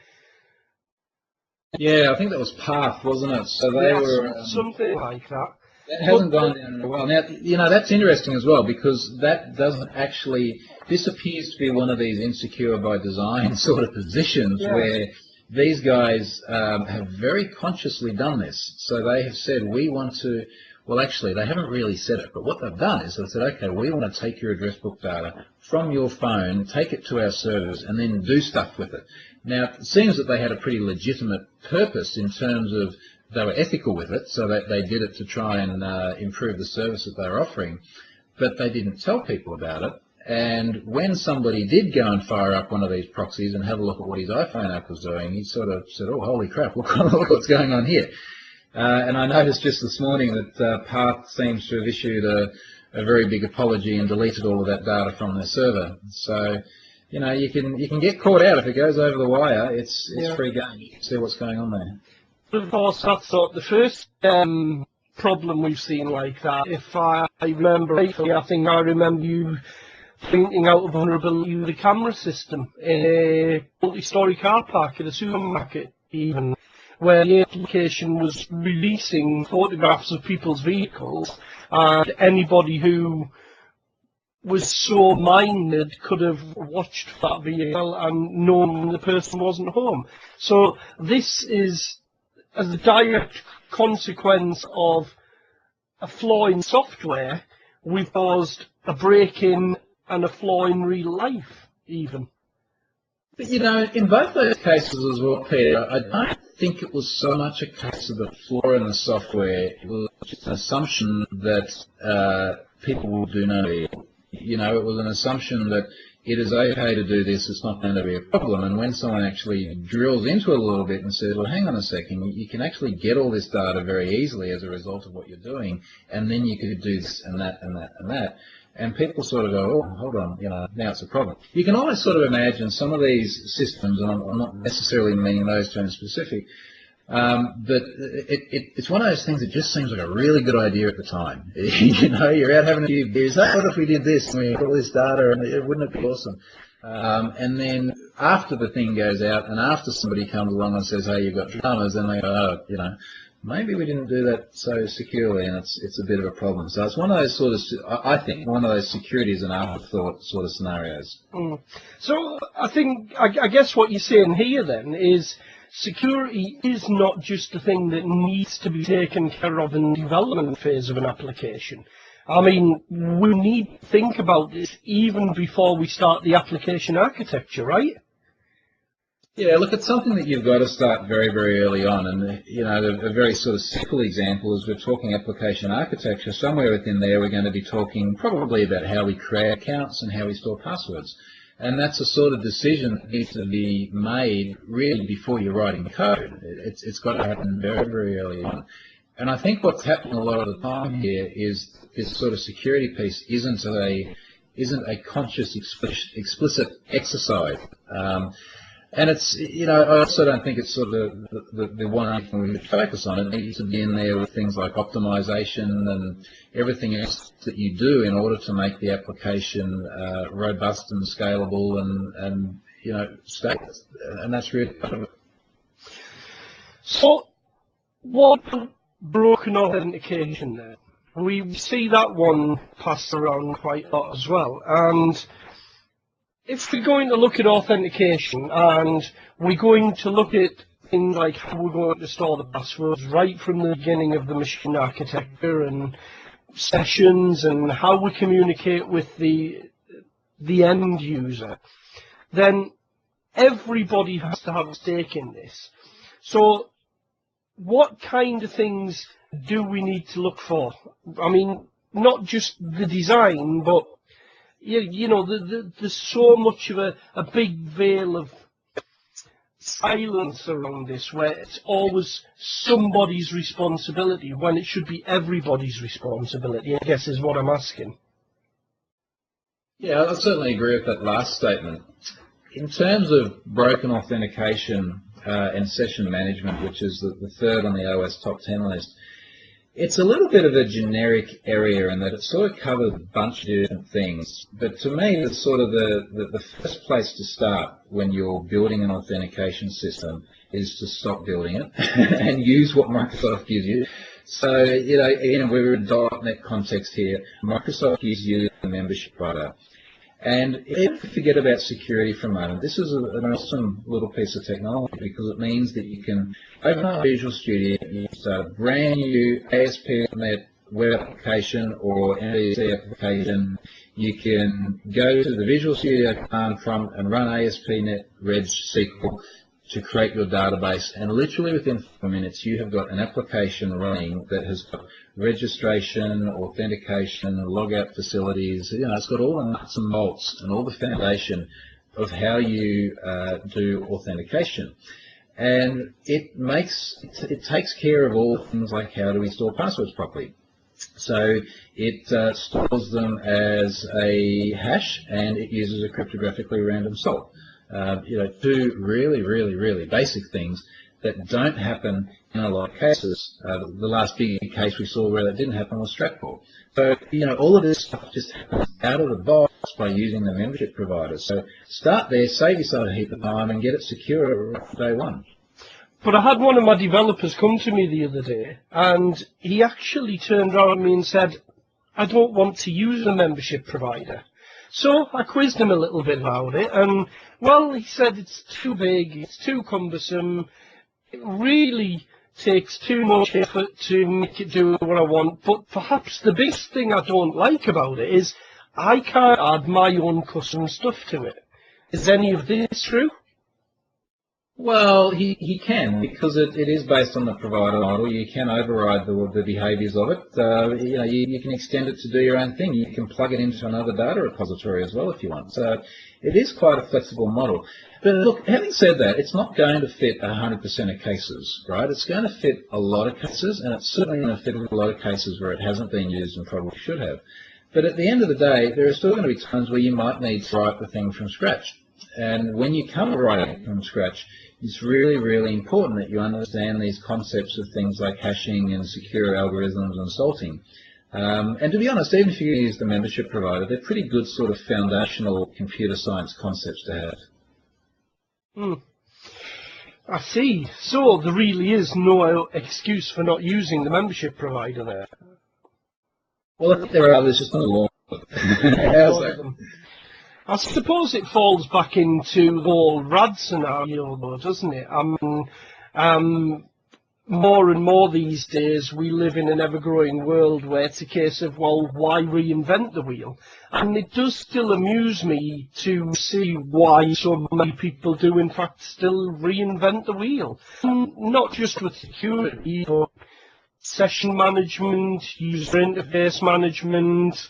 Yeah, I think that was Path, wasn't it? So they were something like that. That hasn't gone down in a while. Now, you know, that's interesting as well, because that doesn't actually. This appears to be one of these insecure by design sort of positions where these guys have very consciously done this. So they have said, we want to, well, actually, they haven't really said it, but what they've done is they've said, okay, we want to take your address book data from your phone, take it to our servers, and then do stuff with it. Now, it seems that they had a pretty legitimate purpose in terms of they were ethical with it, so that they did it to try and improve the service that they were offering, but they didn't tell people about it. And when somebody did go and fire up one of these proxies and have a look at what his iPhone app was doing, he sort of said, oh, holy crap, look what's going on here. And I noticed just this morning that Path seems to have issued a very big apology and deleted all of that data from their server. So, you know, you can get caught out if it goes over the wire. It's free game. You can see what's going on there. Of course, that's not the first problem we've seen like that. If I remember rightly, I think I remember you pointing out a vulnerability with the camera system in a multi-story car park at a supermarket even, where the application was releasing photographs of people's vehicles, and anybody who was so minded could have watched that vehicle and known the person wasn't home. So this is as a direct consequence of a flaw in software. We've caused a break-in and a flaw in real life, even. But, you know, in both those cases as well, Peter, I don't think it was so much a case of the flaw in the software. It was just an assumption that people will do no evil. You know, it was an assumption that it is okay to do this, it's not going to be a problem. And when someone actually drills into it a little bit and says, well, hang on a second, you can actually get all this data very easily as a result of what you're doing, and then you could do this and that and that and that. And people sort of go, oh, hold on, you know, now it's a problem. You can almost sort of imagine some of these systems, and I'm not necessarily meaning those terms specific, but it's one of those things that just seems like a really good idea at the time. You know, you're out having a few beers, hey, what if we did this, and we got all this data, and wouldn't it be awesome? And then after the thing goes out, and after somebody comes along and says, hey, you've got dramas, then they go, oh, you know, maybe we didn't do that so securely, and it's a bit of a problem. So it's one of those sort of, I think, one of those securities and afterthought sort of scenarios. So I guess what you're saying here then is security is not just a thing that needs to be taken care of in the development phase of an application. I mean, we need to think about this even before we start the application architecture, right? Yeah, look, it's something that you've got to start very, very early on. And, you know, a very sort of simple example is we're talking application architecture. Somewhere within there, we're going to be talking probably about how we create accounts and how we store passwords. And that's a sort of decision that needs to be made really before you're writing code. It's got to happen very, very early on. And I think what's happening a lot of the time here is this sort of security piece isn't a conscious, explicit exercise. And it's, you know, I also don't think it's sort of the one thing we should focus on. It needs to be in there with things like optimization and everything else that you do in order to make the application robust and scalable and you know, stable. And that's really part of it. So, what broken authentication there? We see that one passed around quite a lot as well. And if we're going to look at authentication and we're going to look at things like how we're going to store the passwords right from the beginning of the machine architecture and sessions and how we communicate with the end user, then everybody has to have a stake in this. So what kind of things do we need to look for? I mean, not just the design, but you know, there's so much of a big veil of silence around this, where it's always somebody's responsibility when it should be everybody's responsibility, I guess is what I'm asking. Yeah, I certainly agree with that last statement. In terms of broken authentication and session management, which is the third on the OS top 10 list, it's a little bit of a generic area in that it sort of covers a bunch of different things. But to me, it's sort of the first place to start when you're building an authentication system is to stop building it and use what Microsoft gives you. So, you know, again, we're in a .NET context here. Microsoft gives you the membership provider. And if you forget about security for a moment, this is an awesome little piece of technology because it means that you can open up Visual Studio, you start a brand new ASP.NET web application or MVC application. You can go to the Visual Studio command prompt and run ASP.NET Reg SQL to create your database, and literally within 4 minutes you have got an application running that has got registration, authentication, logout facilities. You know, it's got all the nuts and bolts and all the foundation of how you do authentication. And it takes care of all things like how do we store passwords properly. So it stores them as a hash and it uses a cryptographically random sort. You know, two really, really, really basic things that don't happen in a lot of cases. The last big case we saw where that didn't happen was Stratfor. So, you know, all of this stuff just happens out of the box by using the membership provider. So start there, save yourself a heap of time and get it secure day one. But I had one of my developers come to me the other day and he actually turned around at me and said, I don't want to use a membership provider. So I quizzed him a little bit about it, and, well, he said it's too big, it's too cumbersome, it really takes too much effort to make it do what I want, but perhaps the biggest thing I don't like about it is I can't add my own custom stuff to it. Is any of this true? Well, he can, because it is based on the provider model. You can override the behaviors of it. You know, you can extend it to do your own thing. You can plug it into another data repository as well if you want. So it is quite a flexible model. But look, having said that, it's not going to fit 100% of cases, right? It's going to fit a lot of cases, and it's certainly going to fit a lot of cases where it hasn't been used and probably should have. But at the end of the day, there are still going to be times where you might need to write the thing from scratch. And when you come to writing from scratch, it's really, really important that you understand these concepts of things like hashing and secure algorithms and salting. And to be honest, even if you use the membership provider, they're pretty good sort of foundational computer science concepts to have. I see. So there really is no excuse for not using the membership provider there. Well, I think there are others, just not all. How's that? I suppose it falls back into the whole RAD scenario, though, doesn't it? I mean, more and more these days, we live in an ever-growing world where it's a case of, well, why reinvent the wheel? And it does still amuse me to see why so many people do, in fact, still reinvent the wheel. And not just with security, but session management, user interface management,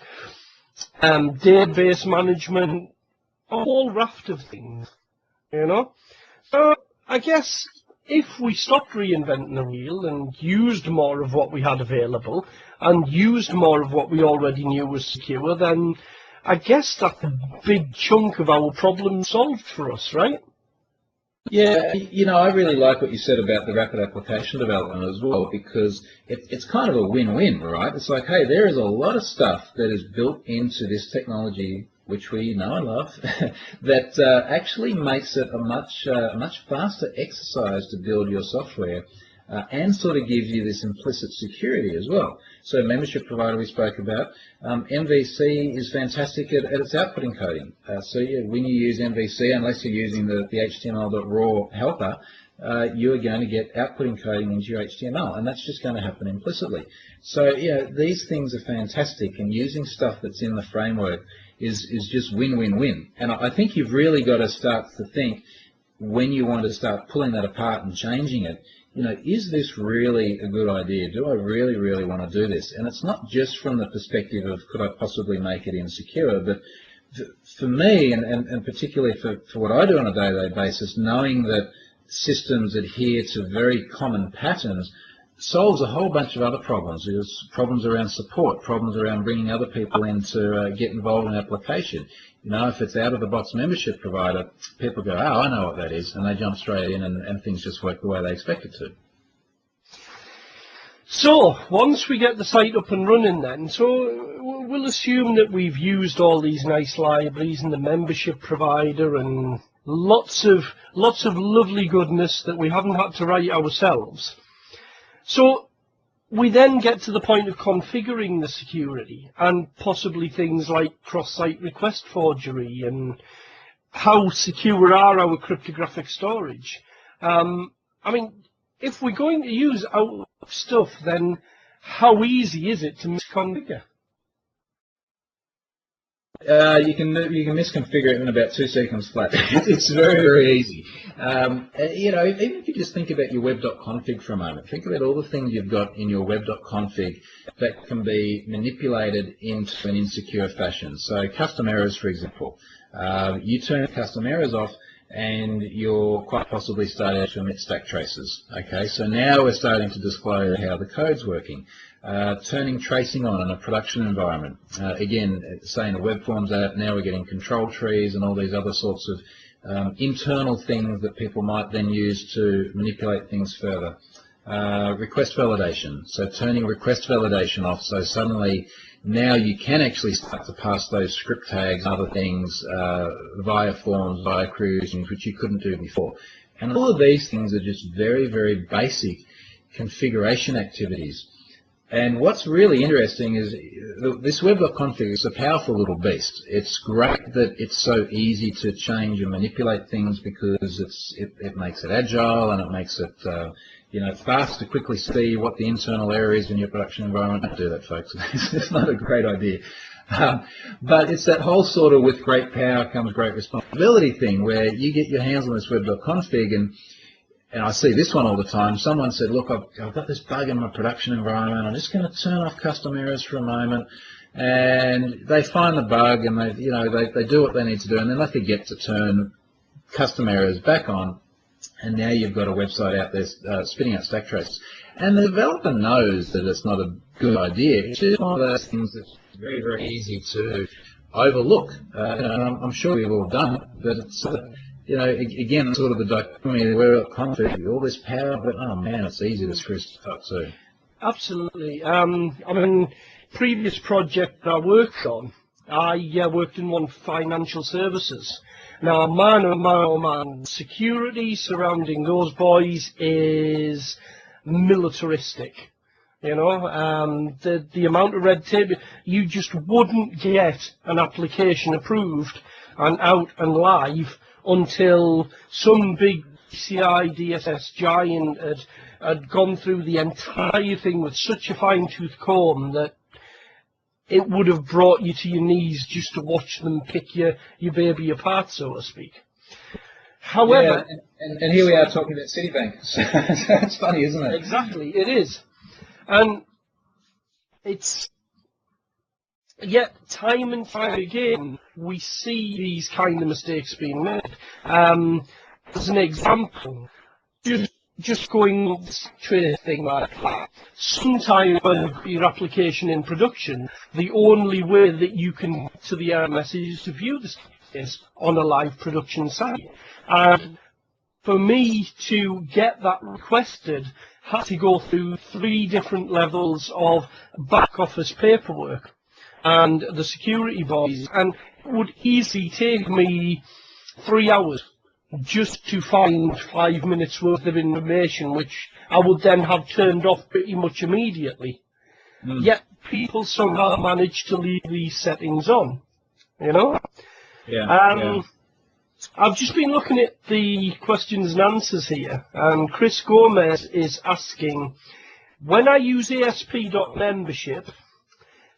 database management, a whole raft of things, you know? So I guess if we stopped reinventing the wheel and used more of what we had available and used more of what we already knew was secure, then I guess that's a big chunk of our problem solved for us, right? Yeah, you know, I really like what you said about the rapid application development as well, because it's kind of a win-win, right? It's like, hey, there is a lot of stuff that is built into this technology, which we know and love, that actually makes it a much faster exercise to build your software, and sort of gives you this implicit security as well. So membership provider we spoke about, MVC is fantastic at its output encoding. So yeah, when you use MVC, unless you're using the HTML.raw helper, you're going to get output encoding into your HTML, and that's just going to happen implicitly. So yeah, these things are fantastic, and using stuff that's in the framework is just win-win-win. And I think you've really got to start to think, when you want to start pulling that apart and changing it, you know, is this really a good idea? Do I really, really want to do this? And it's not just from the perspective of could I possibly make it insecure, but for me, and particularly for what I do on a day-to-day basis, knowing that systems adhere to very common patterns solves a whole bunch of other problems. There's problems around support, problems around bringing other people in to get involved in application. You know, if it's out-of-the-box membership provider, people go, oh, I know what that is, and they jump straight in, and things just work the way they expect it to. So, once we get the site up and running then, so we'll assume that we've used all these nice libraries and the membership provider and lots of lovely goodness that we haven't had to write ourselves. So we then get to the point of configuring the security and possibly things like cross-site request forgery and how secure are our cryptographic storage. I mean, if we're going to use our stuff, then how easy is it to misconfigure? You can misconfigure it in about 2 seconds flat. It's very, very easy. You know, even if you just think about your web.config for a moment, think about all the things you've got in your web.config that can be manipulated into an insecure fashion. So custom errors, for example. You turn custom errors off, and you're quite possibly starting to emit stack traces. Okay, so now we're starting to disclose how the code's working. Turning tracing on in a production environment. Again, say in a web forms app, now we're getting control trees and all these other sorts of internal things that people might then use to manipulate things further. Request validation. So turning request validation off, so suddenly now you can actually start to pass those script tags and other things via forms, via queries, which you couldn't do before. And all of these things are just very, very basic configuration activities. And what's really interesting is this web.config is a powerful little beast. It's great that it's so easy to change and manipulate things because it makes it agile, and it makes it you know, fast to quickly see what the internal error is in your production environment. Don't do that, folks. It's not a great idea. But it's that whole sort of with great power comes great responsibility thing, where you get your hands on this web.config, and I see this one all the time. Someone said, look, I've got this bug in my production environment. I'm just going to turn off custom errors for a moment. And they find the bug, and they do what they need to do, and then they forget to turn custom errors back on. And now you've got a website out there spitting out stack traces. And the developer knows that it's not a good idea. It's just one of those things that's very, very easy to overlook. I'm sure we've all done it, but it's... you know, again, sort of the dichotomy where config, all this power, but oh man, it's easy to screw stuff up too. Absolutely. I mean, previous project I worked on, I worked in one financial services. Now, man, security surrounding those boys is militaristic. You know, the amount of red tape, you just wouldn't get an application approved and out and live until some big CI DSS giant had gone through the entire thing with such a fine-tooth comb that it would have brought you to your knees just to watch them pick your baby apart, so to speak. However... Yeah, and here we are talking about Citibank. So it's funny, isn't it? Exactly, it is. And it's... Yet, time and time again, we see these kind of mistakes being made. As an example, just going straight thing like that. Sometimes when your application in production, the only way that you can get to the error message is to view the status on a live production site. And for me to get that requested, had to go through 3 different levels of back office paperwork and the security boys, and it would easily take me 3 hours just to find 5 minutes worth of information, which I would then have turned off pretty much immediately. Yet people somehow manage to leave these settings on, you know? Yeah. I've just been looking at the questions and answers here, and Chris Gomez is asking, when I use ASP.membership,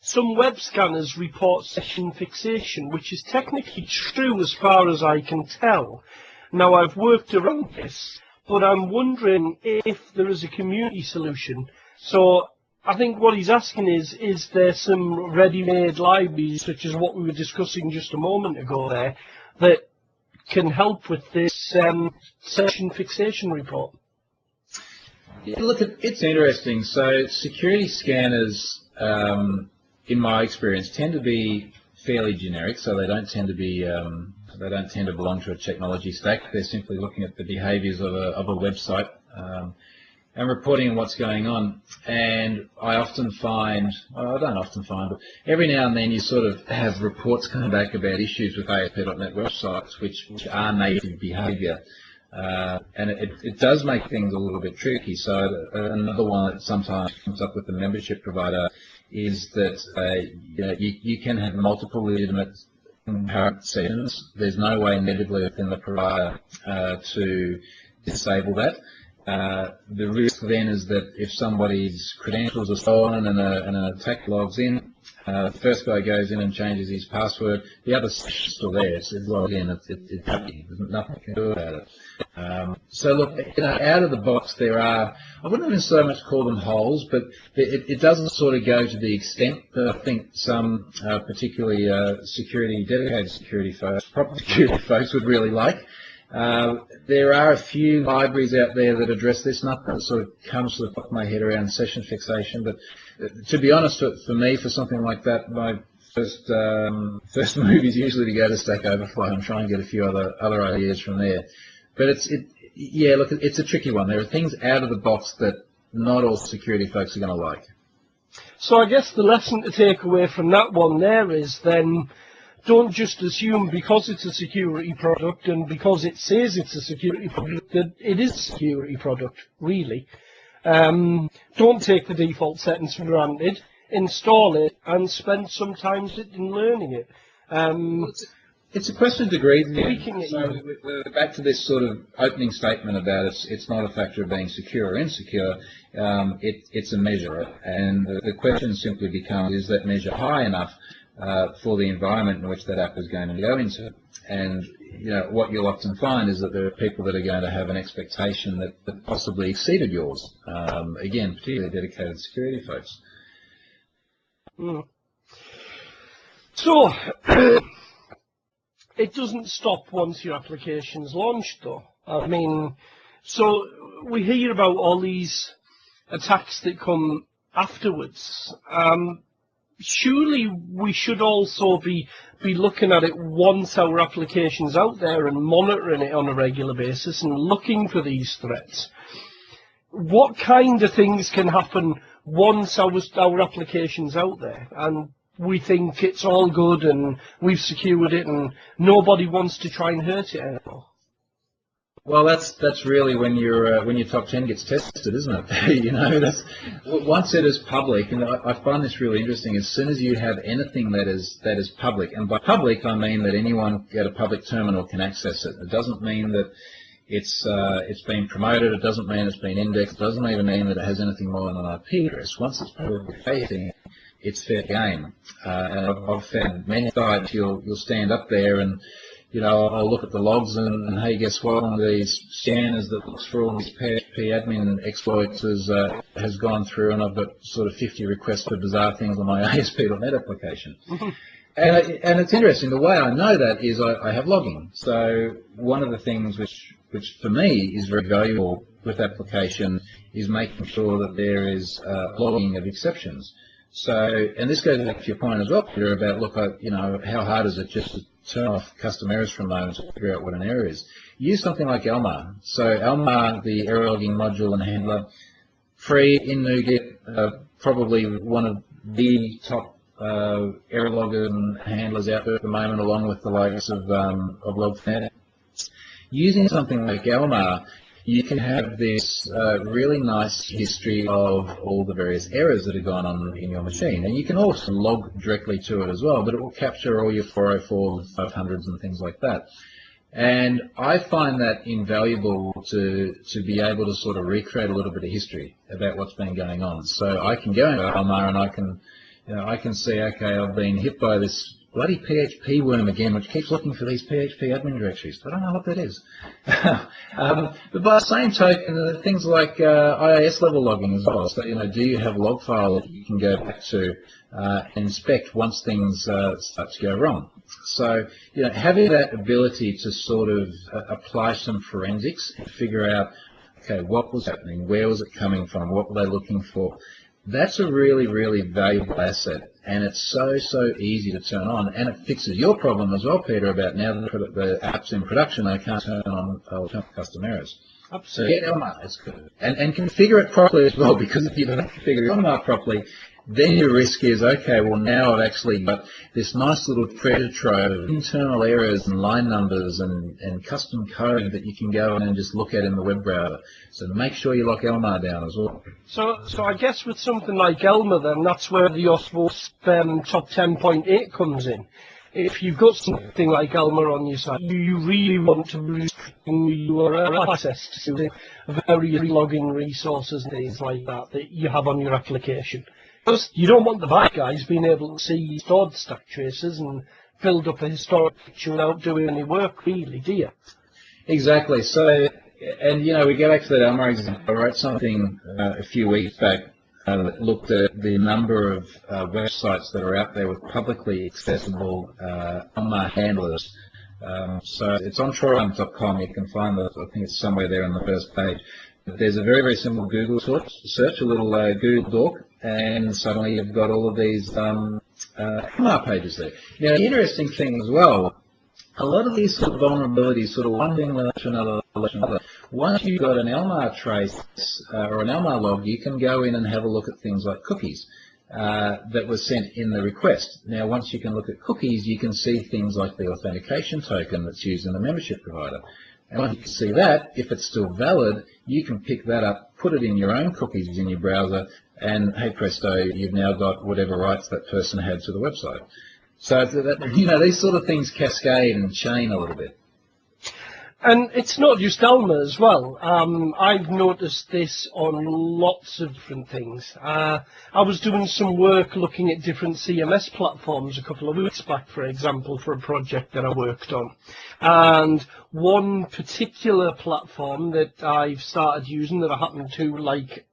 some web scanners report session fixation, which is technically true as far as I can tell. Now, I've worked around this, but I'm wondering if there is a community solution. So I think what he's asking is there some ready-made libraries, such as what we were discussing just a moment ago there, that can help with this session fixation report? Yeah, look, it's interesting. So security scanners, in my experience, tend to be fairly generic. So they don't tend to be they don't tend to belong to a technology stack. They're simply looking at the behaviours of a website and reporting on what's going on. And I often find, well, I don't often find, but every now and then you sort of have reports coming back about issues with ASP.NET websites which are native behaviour. And it does make things a little bit tricky. So another one that sometimes comes up with the membership provider is that you can have multiple legitimate concurrent sessions. There's no way natively within the provider to disable that. The risk then is that if somebody's credentials are stolen and an attacker logs in, the first guy goes in and changes his password, the other session's still there. It's logged in, it's happy. There's nothing you can do about it. So look, out of the box there are, I wouldn't even so much call them holes, but it doesn't sort of go to the extent that I think some particularly dedicated security folks, proper security folks would really like. There are a few libraries out there that address this. Nothing that sort of comes to the top of my head around session fixation, but to be honest, for me, for something like that, my first move is usually to go to Stack Overflow and try and get a few other ideas from there. But it's a tricky one. There are things out of the box that not all security folks are going to like. So I guess the lesson to take away from that one there is then, don't just assume because it's a security product and because it says it's a security product that it is a security product, really. Don't take the default settings for granted, install it and spend some time in learning it. It's a question of degrees. So we're back to this sort of opening statement about it's not a factor of being secure or insecure, it's a measure. And the question simply becomes, is that measure high enough for the environment in which that app is going to go into? And what you'll often find is that there are people that are going to have an expectation that possibly exceeded yours. Again, particularly dedicated security folks. So, it doesn't stop once your application's launched, though. I mean, so we hear about all these attacks that come afterwards. Surely we should also be looking at it once our application's out there and monitoring it on a regular basis and looking for these threats. What kind of things can happen once our application's out there? And we think it's all good and we've secured it and nobody wants to try and hurt it anymore? Well, that's really when your top 10 gets tested, isn't it? You know, that's once it is public, and I find this really interesting. As soon as you have anything that is public, and by public I mean that anyone at a public terminal can access it. It doesn't mean that it's been promoted. It doesn't mean it's been indexed. It doesn't even mean that it has anything more than an IP address. Once it's publicly facing, it's fair game. And I've found many sites you'll stand up there and, you know, I'll look at the logs and hey, guess what? One of these scanners that looks for all these PHP admin exploits has gone through, and I've got sort of 50 requests for bizarre things on my ASP.NET application. And it's interesting. The way I know that is I have logging. So one of the things which for me is very valuable with application is making sure that there is logging of exceptions. So, and this goes back to your point as well, Peter, about look, you know, how hard is it just to turn off custom errors from those to figure out what an error is? Use something like Elmar. So Elmar, the error logging module and handler, free in NuGet, probably one of the top error loggers and handlers out there at the moment, along with the likes of Log4j. Using something like Elmar, you can have this really nice history of all the various errors that have gone on in your machine. And you can also log directly to it as well, but it will capture all your 404s, 500s and things like that. And I find that invaluable to be able to sort of recreate a little bit of history about what's been going on. So I can go into Elmar and I can see, okay, I've been hit by this bloody PHP worm again, which keeps looking for these PHP admin directories. I don't know what that is. But by the same token, things like IIS level logging as well. So, you know, do you have a log file that you can go back to and inspect once things start to go wrong? So, you know, having that ability to sort of apply some forensics and figure out, okay, what was happening, where was it coming from, what were they looking for? That's a really, really valuable asset, and it's so easy to turn on, and it fixes your problem as well, Peter, about now that the app's in production, they can't turn on custom errors. Absolutely. So get Elmar, that's good. And configure it properly as well, because if you don't configure Elmar properly, then your risk is, okay, well now I've actually got this nice little treasure trove of internal errors and line numbers and custom code that you can go in and just look at in the web browser. So make sure you lock Elmar down as well. So I guess with something like Elmar then, that's where the OSWOSP top 10.8 comes in. If you've got something like Elmar on your site, you really want to restrict your access to various logging resources and things like that you have on your application. Because you don't want the bad guys being able to see stored stack traces and build up a historic picture without doing any work, really, do you? Exactly. So, and you know, we go back to that Elmar example. I wrote something a few weeks back that looked at the number of websites that are out there with publicly accessible Elmar handlers. So it's on TroyHunt.com. You can find that. I think it's somewhere there on the first page. There's a very simple Google search, a little Google Doc, and suddenly you've got all of these Elmar pages there. Now, the interesting thing as well, a lot of these sort of vulnerabilities, sort of one thing led to another, once you've got an Elmar trace or an Elmar log, you can go in and have a look at things like cookies that were sent in the request. Now, once you can look at cookies, you can see things like the authentication token that's used in the membership provider. And once you can see that, if it's still valid, you can pick that up, put it in your own cookies in your browser, and hey presto, you've now got whatever rights that person had to the website. So that, you know, these sort of things cascade and chain a little bit. And it's not just Elmar as well. I've noticed this on lots of different things. I was doing some work looking at different CMS platforms a couple of weeks back, for example, for a project that I worked on. And one particular platform that I've started using that I happen to like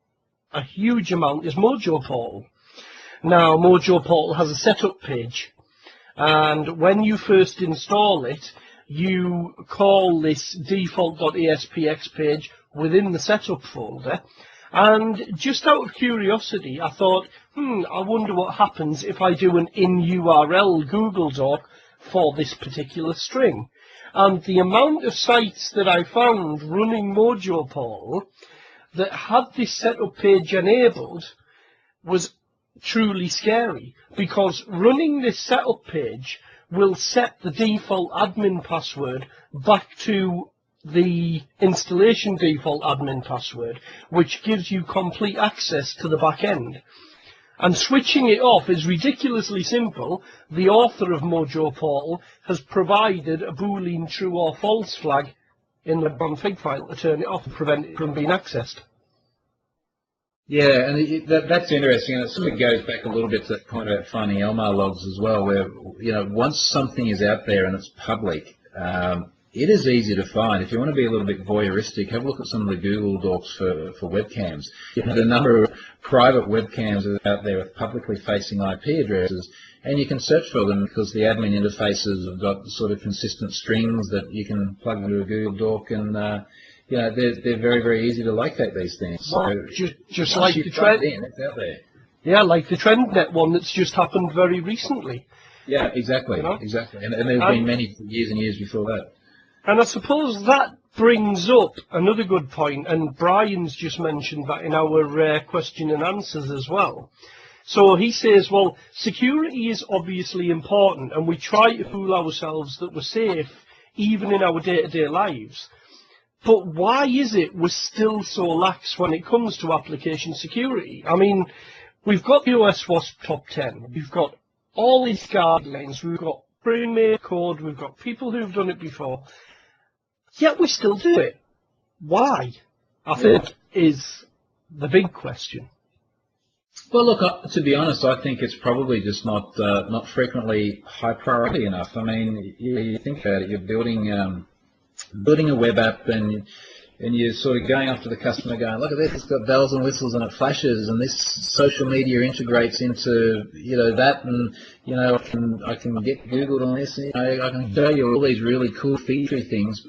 a huge amount is Mojo Portal. Now, Mojo Portal has a setup page. And when you first install it, you call this default.aspx page within the setup folder. And just out of curiosity, I thought, I wonder what happens if I do an in-URL Google Doc for this particular string. And the amount of sites that I found running Mojo Portal that had this setup page enabled was truly scary, because running this setup page will set the default admin password back to the installation default admin password, which gives you complete access to the back end. And switching it off is ridiculously simple. The author of Mojo Portal has provided a Boolean true or false flag in the config file to turn it off and prevent it from being accessed. Yeah, and that's interesting, and it sort of goes back a little bit to that point about finding LMAR logs as well, where, you know, once something is out there and it's public, it is easy to find. If you want to be a little bit voyeuristic, have a look at some of the Google docs for webcams. You know, the number of private webcams out there with publicly facing IP addresses, and you can search for them because the admin interfaces have got sort of consistent strings that you can plug into a Google doc, and you know, they're very, very easy to locate these things. So just like the trend, it's out there. Yeah, like the TrendNet one that's just happened very recently. Yeah, exactly, you know? Exactly, and there have been many years and years before that. And I suppose that brings up another good point, and Brian's just mentioned that in our question and answers as well. So he says, well, security is obviously important, and we try to fool ourselves that we're safe even in our day-to-day lives. But why is it we're still so lax when it comes to application security? I mean, we've got the OS WASP Top 10, we've got all these guidelines, we've got pre-made code, we've got people who've done it before, yet we still do it. Why? I think is the big question. Well, look, to be honest, I think it's probably just not frequently high priority enough. I mean, you think about it, you're building a web app, and you're sort of going after the customer going, look at this, it's got bells and whistles and it flashes, and this social media integrates into, you know, that, and, you know, I can get Googled on this, and, you know, I can show you all these really cool feature things.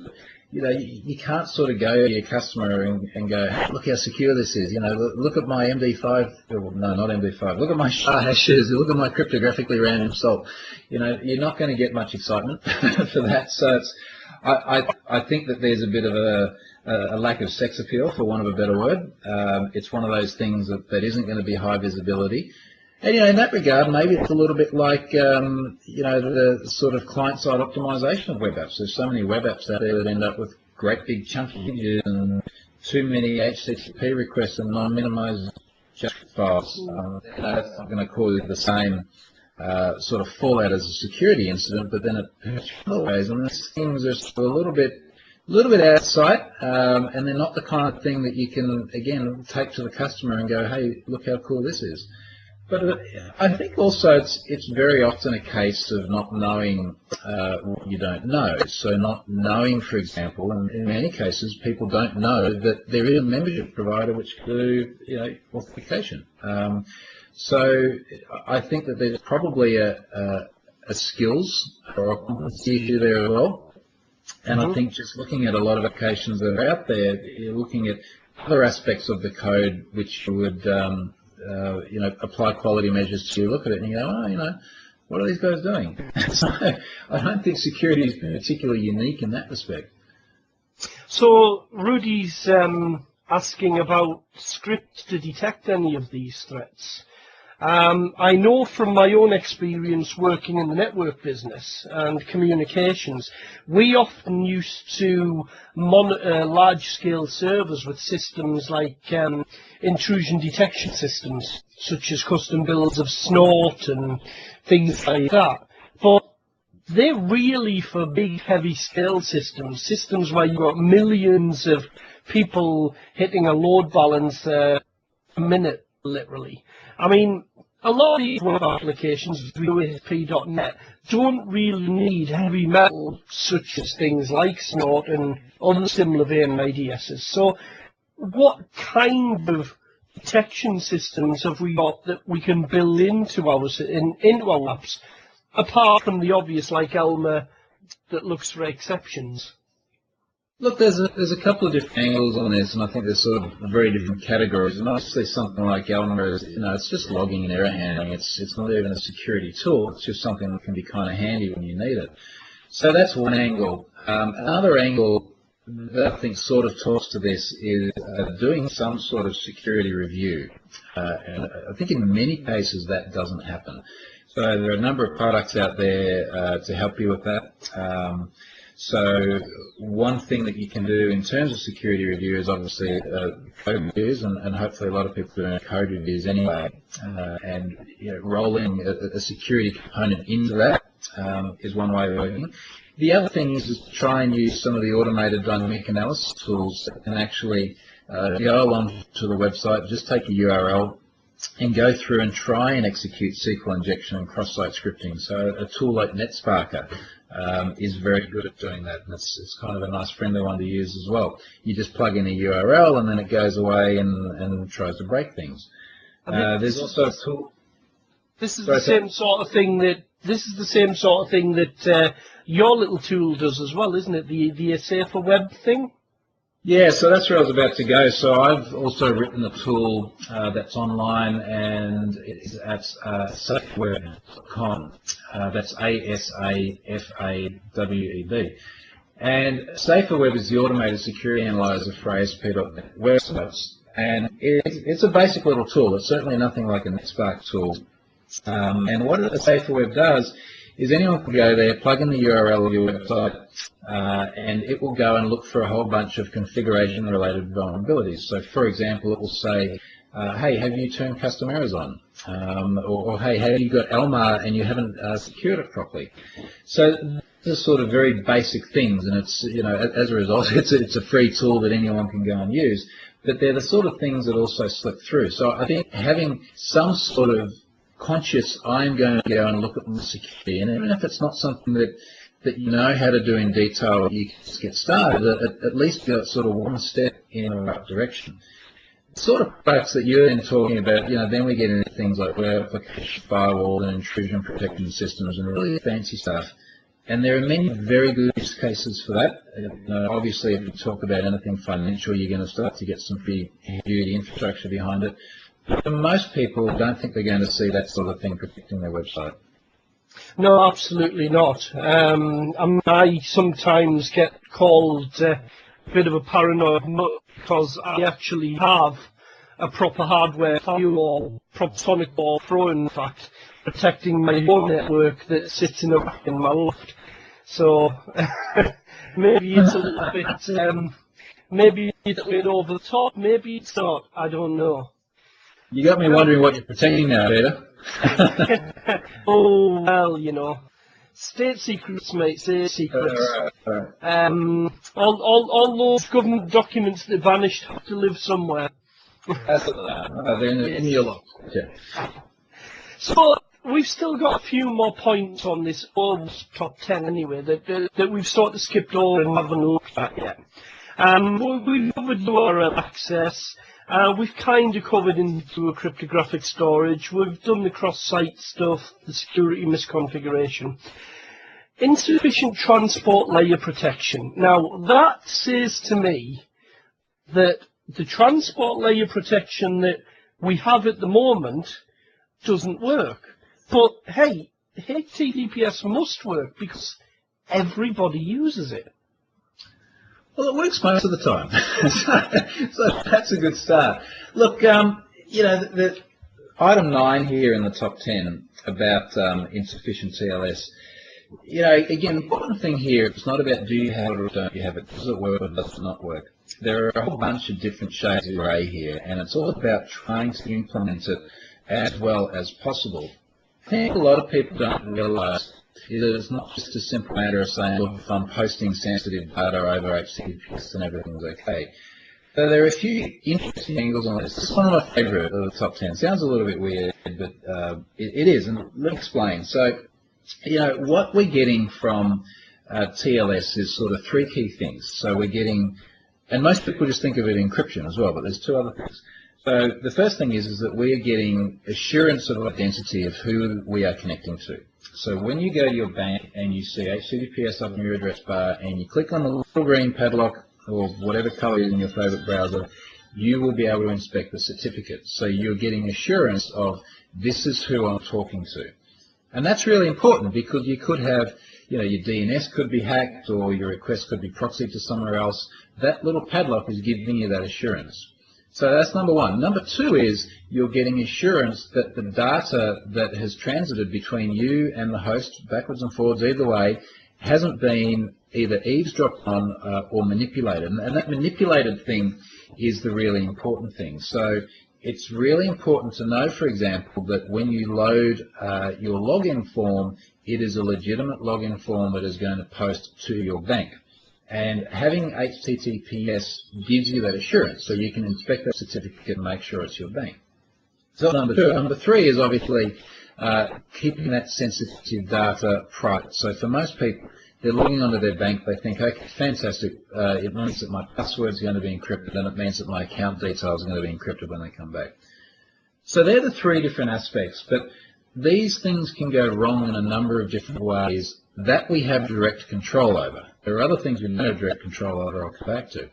You know, you can't sort of go to your customer and go, look how secure this is. You know, look at my MD5, no, not MD5. Look at my SHA hashes. Look at my cryptographically random salt. You know, you're not going to get much excitement for that. So it's, I think that there's a bit of a lack of sex appeal, for want of a better word. It's one of those things that isn't going to be high visibility. And, you know, in that regard, maybe it's a little bit like, you know, the sort of client-side optimization of web apps. There's so many web apps out there that end up with great big chunky images and too many HTTP requests and non-minimized JavaScript files. You know, that's not going to cause the same sort of fallout as a security incident, but then it hurts other ways. And these things are still a little bit out of sight, and they're not the kind of thing that you can, again, take to the customer and go, hey, look how cool this is. But I think also it's very often a case of not knowing what you don't know. So not knowing, for example, and in many cases people don't know that there is a membership provider which can do, you know, authentication. So I think that there's probably a skills or a competency issue there as well. And I think just looking at a lot of applications that are out there, you're looking at other aspects of the code which you would you know, apply quality measures to. Look at it and you go, oh, you know, what are these guys doing? So I don't think security is particularly unique in that respect. So Rudy's asking about scripts to detect any of these threats. I know from my own experience working in the network business and communications, we often used to monitor large-scale servers with systems like intrusion detection systems, such as custom builds of Snort and things like that. But they're really for big, heavy-scale systems where you've got millions of people hitting a load balance a minute, literally. I mean, a lot of these web applications with ASP.NET don't really need heavy metal, such as things like Snort and other similar vein IDSs. So what kind of detection systems have we got that we can build into our apps, apart from the obvious like Elmer that looks for exceptions? Look, there's a couple of different angles on this, and I think there's sort of very different categories. And obviously something like Elmer is, you know, it's just logging and error handling. It's not even a security tool. It's just something that can be kind of handy when you need it. So that's one angle. Another angle that I think sort of talks to this is doing some sort of security review. And I think in many cases that doesn't happen. So there are a number of products out there to help you with that. So one thing that you can do in terms of security review is obviously code reviews, and hopefully a lot of people are doing code reviews anyway. And rolling a security component into that is one way of working. The other thing is to try and use some of the automated dynamic analysis tools that can actually go along to the website, just take a URL and go through and try and execute SQL injection and cross-site scripting. So a tool like NetSparker is very good at doing that, and it's kind of a nice friendly one to use as well. You just plug in a URL and then it goes away and tries to break things. There's also a tool. This is the same sort of thing that your little tool does as well, isn't it? The Safer Web thing. Yeah, so that's where I was about to go. So I've also written a tool that's online, and it's at safeweb.com. That's ASAFAWEB. And SaferWeb is the automated security analyzer for ASP.NET websites. And it's a basic little tool. It's certainly nothing like a NetSpark tool. And what a SaferWeb does is anyone can go there, plug in the URL of your website, and it will go and look for a whole bunch of configuration-related vulnerabilities. So, for example, it will say, hey, have you turned custom errors on? Or hey, have you got Elmar and you haven't secured it properly? So these are sort of very basic things, and it's, as a result, it's a free tool that anyone can go and use. But they're the sort of things that also slip through. So I think having some sort of conscious, I'm going to go and look at my security, and even if it's not something that you know how to do in detail, you can just get started, at least go sort of one step in the right direction. The sort of products that you're then talking about, then we get into things like web application firewall and intrusion protection systems and really fancy stuff. And there are many very good use cases for that. Obviously, if you talk about anything financial, you're going to start to get some pretty heavy infrastructure behind it. But most people don't think they're going to see that sort of thing protecting their website. No, absolutely not. I sometimes get called a bit of a paranoid nut because I actually have a proper hardware firewall, proper sonic wall throw, in fact, protecting my own network that sits in a rack in my loft. So maybe it's a little bit, maybe it's a bit over the top, maybe it's not, I don't know. You got me wondering what you're protecting now, Peter. Oh, well, state secrets, mate, state secrets. All those government documents that vanished have to live somewhere. They're in your loft. Yeah. So we've still got a few more points on this top 10 anyway that we've sort of skipped over and haven't looked at yet. We've covered URL access. We've kind of covered into a cryptographic storage. We've done the cross-site stuff, the security misconfiguration. Insufficient transport layer protection. Now, that says to me that the transport layer protection that we have at the moment doesn't work. But, hey, HTTPS must work because everybody uses it. Well, it works most of the time, so that's a good start. Look, the item 9 here in the top 10 about insufficient TLS. Again, the important thing here, it's not about do you have it or don't you have it, does it work or does it not work. There are a whole bunch of different shades of grey here, and it's all about trying to implement it as well as possible. I think a lot of people don't realise that it's not just a simple matter of saying, look, if I'm posting sensitive data over HTTPS and everything's okay. So there are a few interesting angles on this. This is one of my favourite of the top 10. Sounds a little bit weird, but it is, and let me explain. So, what we're getting from TLS is sort of three key things. So we're getting, and most people just think of it encryption as well, but there's two other things. So the first thing is that we're getting assurance of identity of who we are connecting to. So when you go to your bank and you see HTTPS up in your address bar and you click on the little green padlock or whatever color is in your favorite browser, you will be able to inspect the certificate. So you're getting assurance of this is who I'm talking to. And that's really important because you could have, your DNS could be hacked or your request could be proxied to somewhere else. That little padlock is giving you that assurance. So that's number one. Number two is you're getting assurance that the data that has transited between you and the host, backwards and forwards, either way, hasn't been either eavesdropped on or manipulated. And that manipulated thing is the really important thing. So it's really important to know, for example, that when you load your login form, it is a legitimate login form that is going to post to your bank. And having HTTPS gives you that assurance, so you can inspect that certificate and make sure it's your bank. So number two. Number three is obviously keeping that sensitive data private. So for most people, they're logging onto their bank, they think, okay, fantastic, it means that my password is going to be encrypted, and it means that my account details are going to be encrypted when they come back. So they're the three different aspects, but these things can go wrong in a number of different ways that we have direct control over. There are other things we don't have direct control over I'll come back to.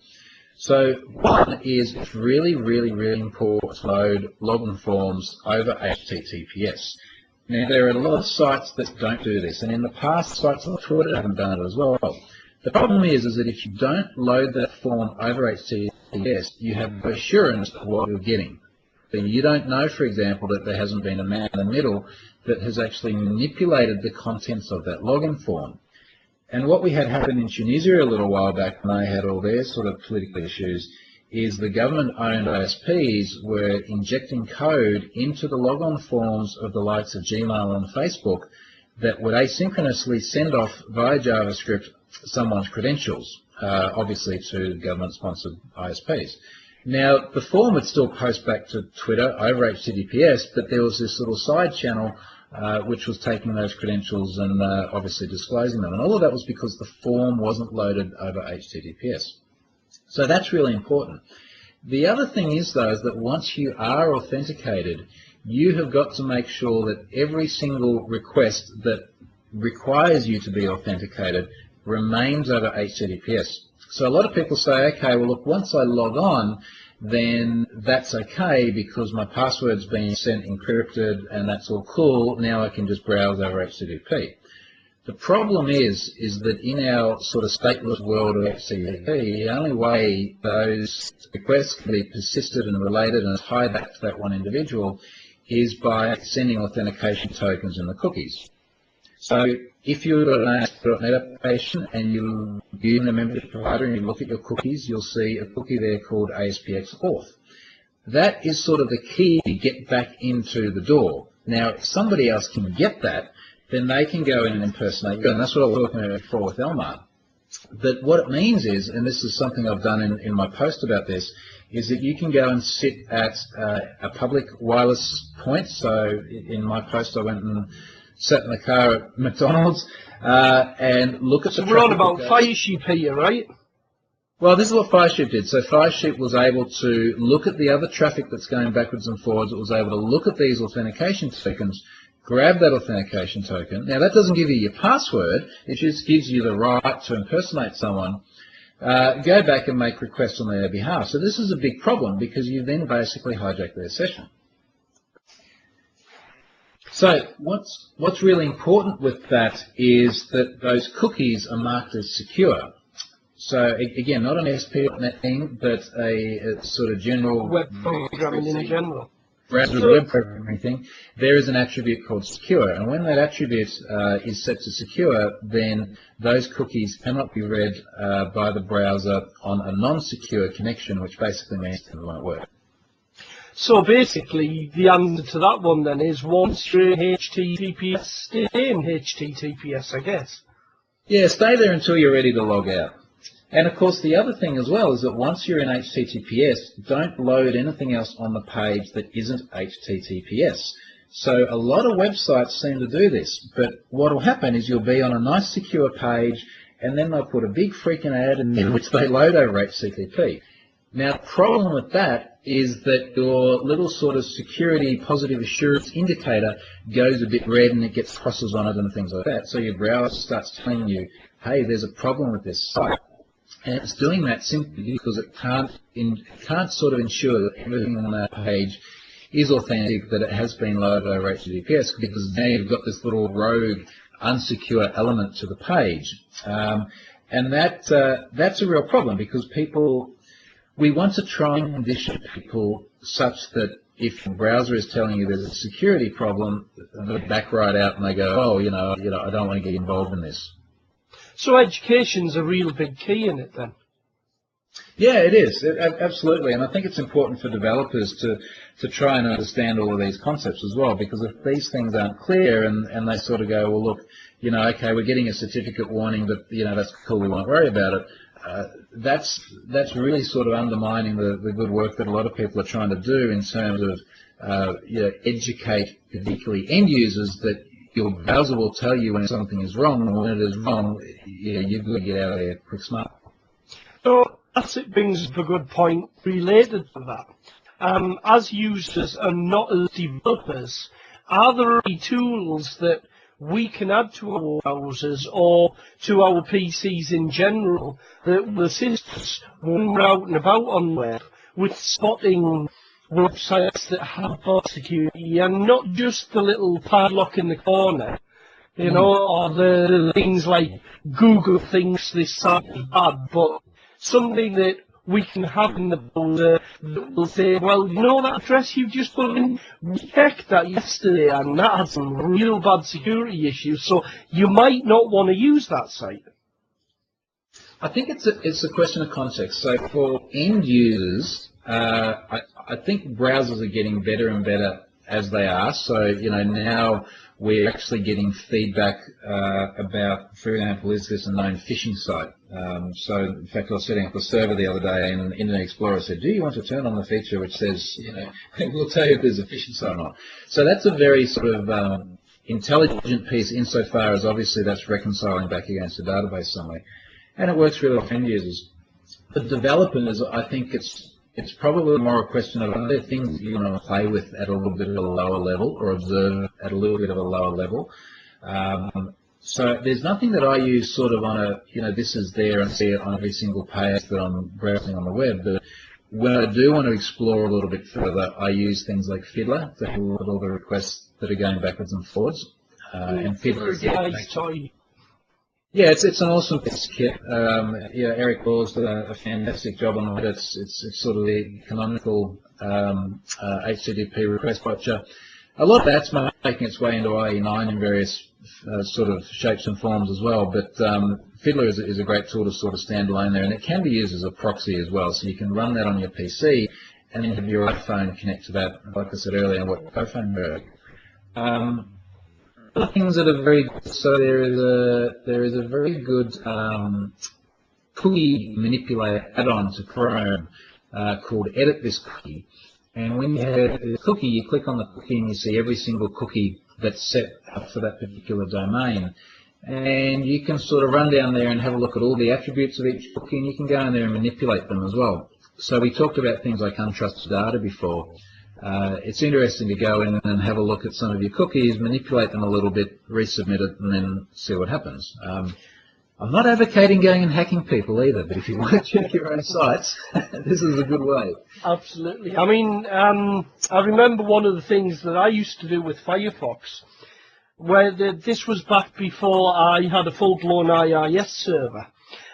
So one is it's really, really, really important to load login forms over HTTPS. Now, there are a lot of sites that don't do this, and in the past, sites like Twitter haven't done it as well. The problem is that if you don't load that form over HTTPS, you have no assurance of what you're getting. So you don't know, for example, that there hasn't been a man in the middle that has actually manipulated the contents of that login form. And what we had happen in Tunisia a little while back when they had all their sort of political issues is the government-owned ISPs were injecting code into the logon forms of the likes of Gmail and Facebook that would asynchronously send off via JavaScript someone's credentials, obviously to government-sponsored ISPs. Now, the form would still post back to Twitter over HTTPS, but there was this little side channel which was taking those credentials and obviously disclosing them. And all of that was because the form wasn't loaded over HTTPS. So that's really important. The other thing is, though, is that once you are authenticated, you have got to make sure that every single request that requires you to be authenticated remains over HTTPS. So a lot of people say, okay, well, look, once I log on, then that's okay because my password's been sent encrypted and that's all cool. Now I can just browse over HTTP. The problem is that in our sort of stateless world of HTTP, the only way those requests can be persisted and related and tied back to that one individual is by sending authentication tokens and the cookies. So if you're an ASP.NET application and you're a membership provider and you look at your cookies, you'll see a cookie there called ASPX auth. That is sort of the key to get back into the door. Now, if somebody else can get that, then they can go in and impersonate you. And that's what I was talking about before with Elmar. But what it means is, and this is something I've done in my post about this, is that you can go and sit at a public wireless point. So in my post, I went and sat in the car at McDonald's and look at the traffic. We're on about Firesheep here, right? Well, this is what Firesheep did. So Firesheep was able to look at the other traffic that's going backwards and forwards. It was able to look at these authentication tokens, grab that authentication token. Now, that doesn't give you your password. It just gives you the right to impersonate someone, go back and make requests on their behalf. So this is a big problem because you then basically hijack their session. So what's really important with that is that those cookies are marked as secure. So again, not an ASP.NET thing, but a sort of general web programming in general. Web programming thing. There is an attribute called secure, and when that attribute is set to secure, then those cookies cannot be read by the browser on a non-secure connection, which basically means it won't work. So basically, the answer to that one then is once you're in HTTPS, stay in HTTPS, I guess. Yeah, stay there until you're ready to log out. And of course, the other thing as well is that once you're in HTTPS, don't load anything else on the page that isn't HTTPS. So a lot of websites seem to do this, but what will happen is you'll be on a nice secure page, and then they'll put a big freaking ad in there which they load over HTTP. Now, the problem with that is that your little sort of security positive assurance indicator goes a bit red and it gets crosses on it and things like that. So your browser starts telling you, hey, there's a problem with this site. And it's doing that simply because it can't sort of ensure that everything on that page is authentic, that it has been loaded over HTTPS, because now you've got this little rogue unsecure element to the page. And that's a real problem, because we want to try and condition people such that if the browser is telling you there's a security problem, they back right out and they go, oh, I don't want to get involved in this. So education's a real big key in it then? Yeah, it is. Absolutely. And I think it's important for developers to try and understand all of these concepts as well, because if these things aren't clear and they sort of go, well, look, okay, we're getting a certificate warning, but, that's cool, we won't worry about it. That's really sort of undermining the good work that a lot of people are trying to do in terms of educate particularly end users that your browser will tell you when something is wrong, and when it is wrong, you've got to get out of there quick smart. So it brings up a good point related to that. As users and not as developers, are there any tools that we can add to our browsers or to our PCs in general that will assist us when we're out and about on the web with spotting websites that have bot security, and not just the little padlock in the corner, or the things like Google thinks this site is bad, but something that we can have in the browser that will say, well, that address you just put in, we checked that yesterday and that had some real bad security issues, so you might not want to use that site. I think it's a question of context. So for end users, I think browsers are getting better and better as they are. So, now we're actually getting feedback about, for example, is this a known phishing site? So, in fact, I was setting up a server the other day, and Internet Explorer said, do you want to turn on the feature which says, we'll tell you if there's a phishing site or not. So that's a very sort of intelligent piece insofar as obviously that's reconciling back against a database somewhere. And it works really well for end users. For developers, I think it's probably more a question of, are there things you want to play with at a little bit of a lower level or observe at a little bit of a lower level. So there's nothing that I use sort of on a, this is there and see it on every single page that I'm browsing on the web. But when I do want to explore a little bit further, I use things like Fiddler to have a look at all the requests that are going backwards and forwards. And Fiddler is it's an awesome piece of kit. Eric Ball's done a fantastic job on it. It's sort of the canonical HTTP request watcher. A lot of that's making its way into IE9 in various sort of shapes and forms as well. But Fiddler is a great tool to sort of stand alone there, and it can be used as a proxy as well. So you can run that on your PC and then have your iPhone connect to that, like I said earlier, and what iPhone work. Other things that are very good, so there is a very good cookie manipulator add-on to Chrome called Edit This Cookie. And when you have the cookie, you click on the cookie and you see every single cookie that's set up for that particular domain. And you can sort of run down there and have a look at all the attributes of each cookie, and you can go in there and manipulate them as well. So we talked about things like untrusted data before. It's interesting to go in and have a look at some of your cookies, manipulate them a little bit, resubmit it, and then see what happens. I'm not advocating going and hacking people either, but if you want to check your own sites, this is a good way. Absolutely. I mean, I remember one of the things that I used to do with Firefox, where this was back before I had a full-blown IIS server,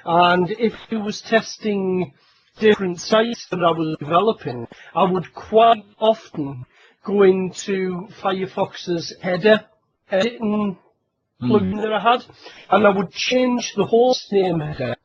and if it was testing different sites that I was developing, I would quite often go into Firefox's header editing plugin that I had, and I would change the host name header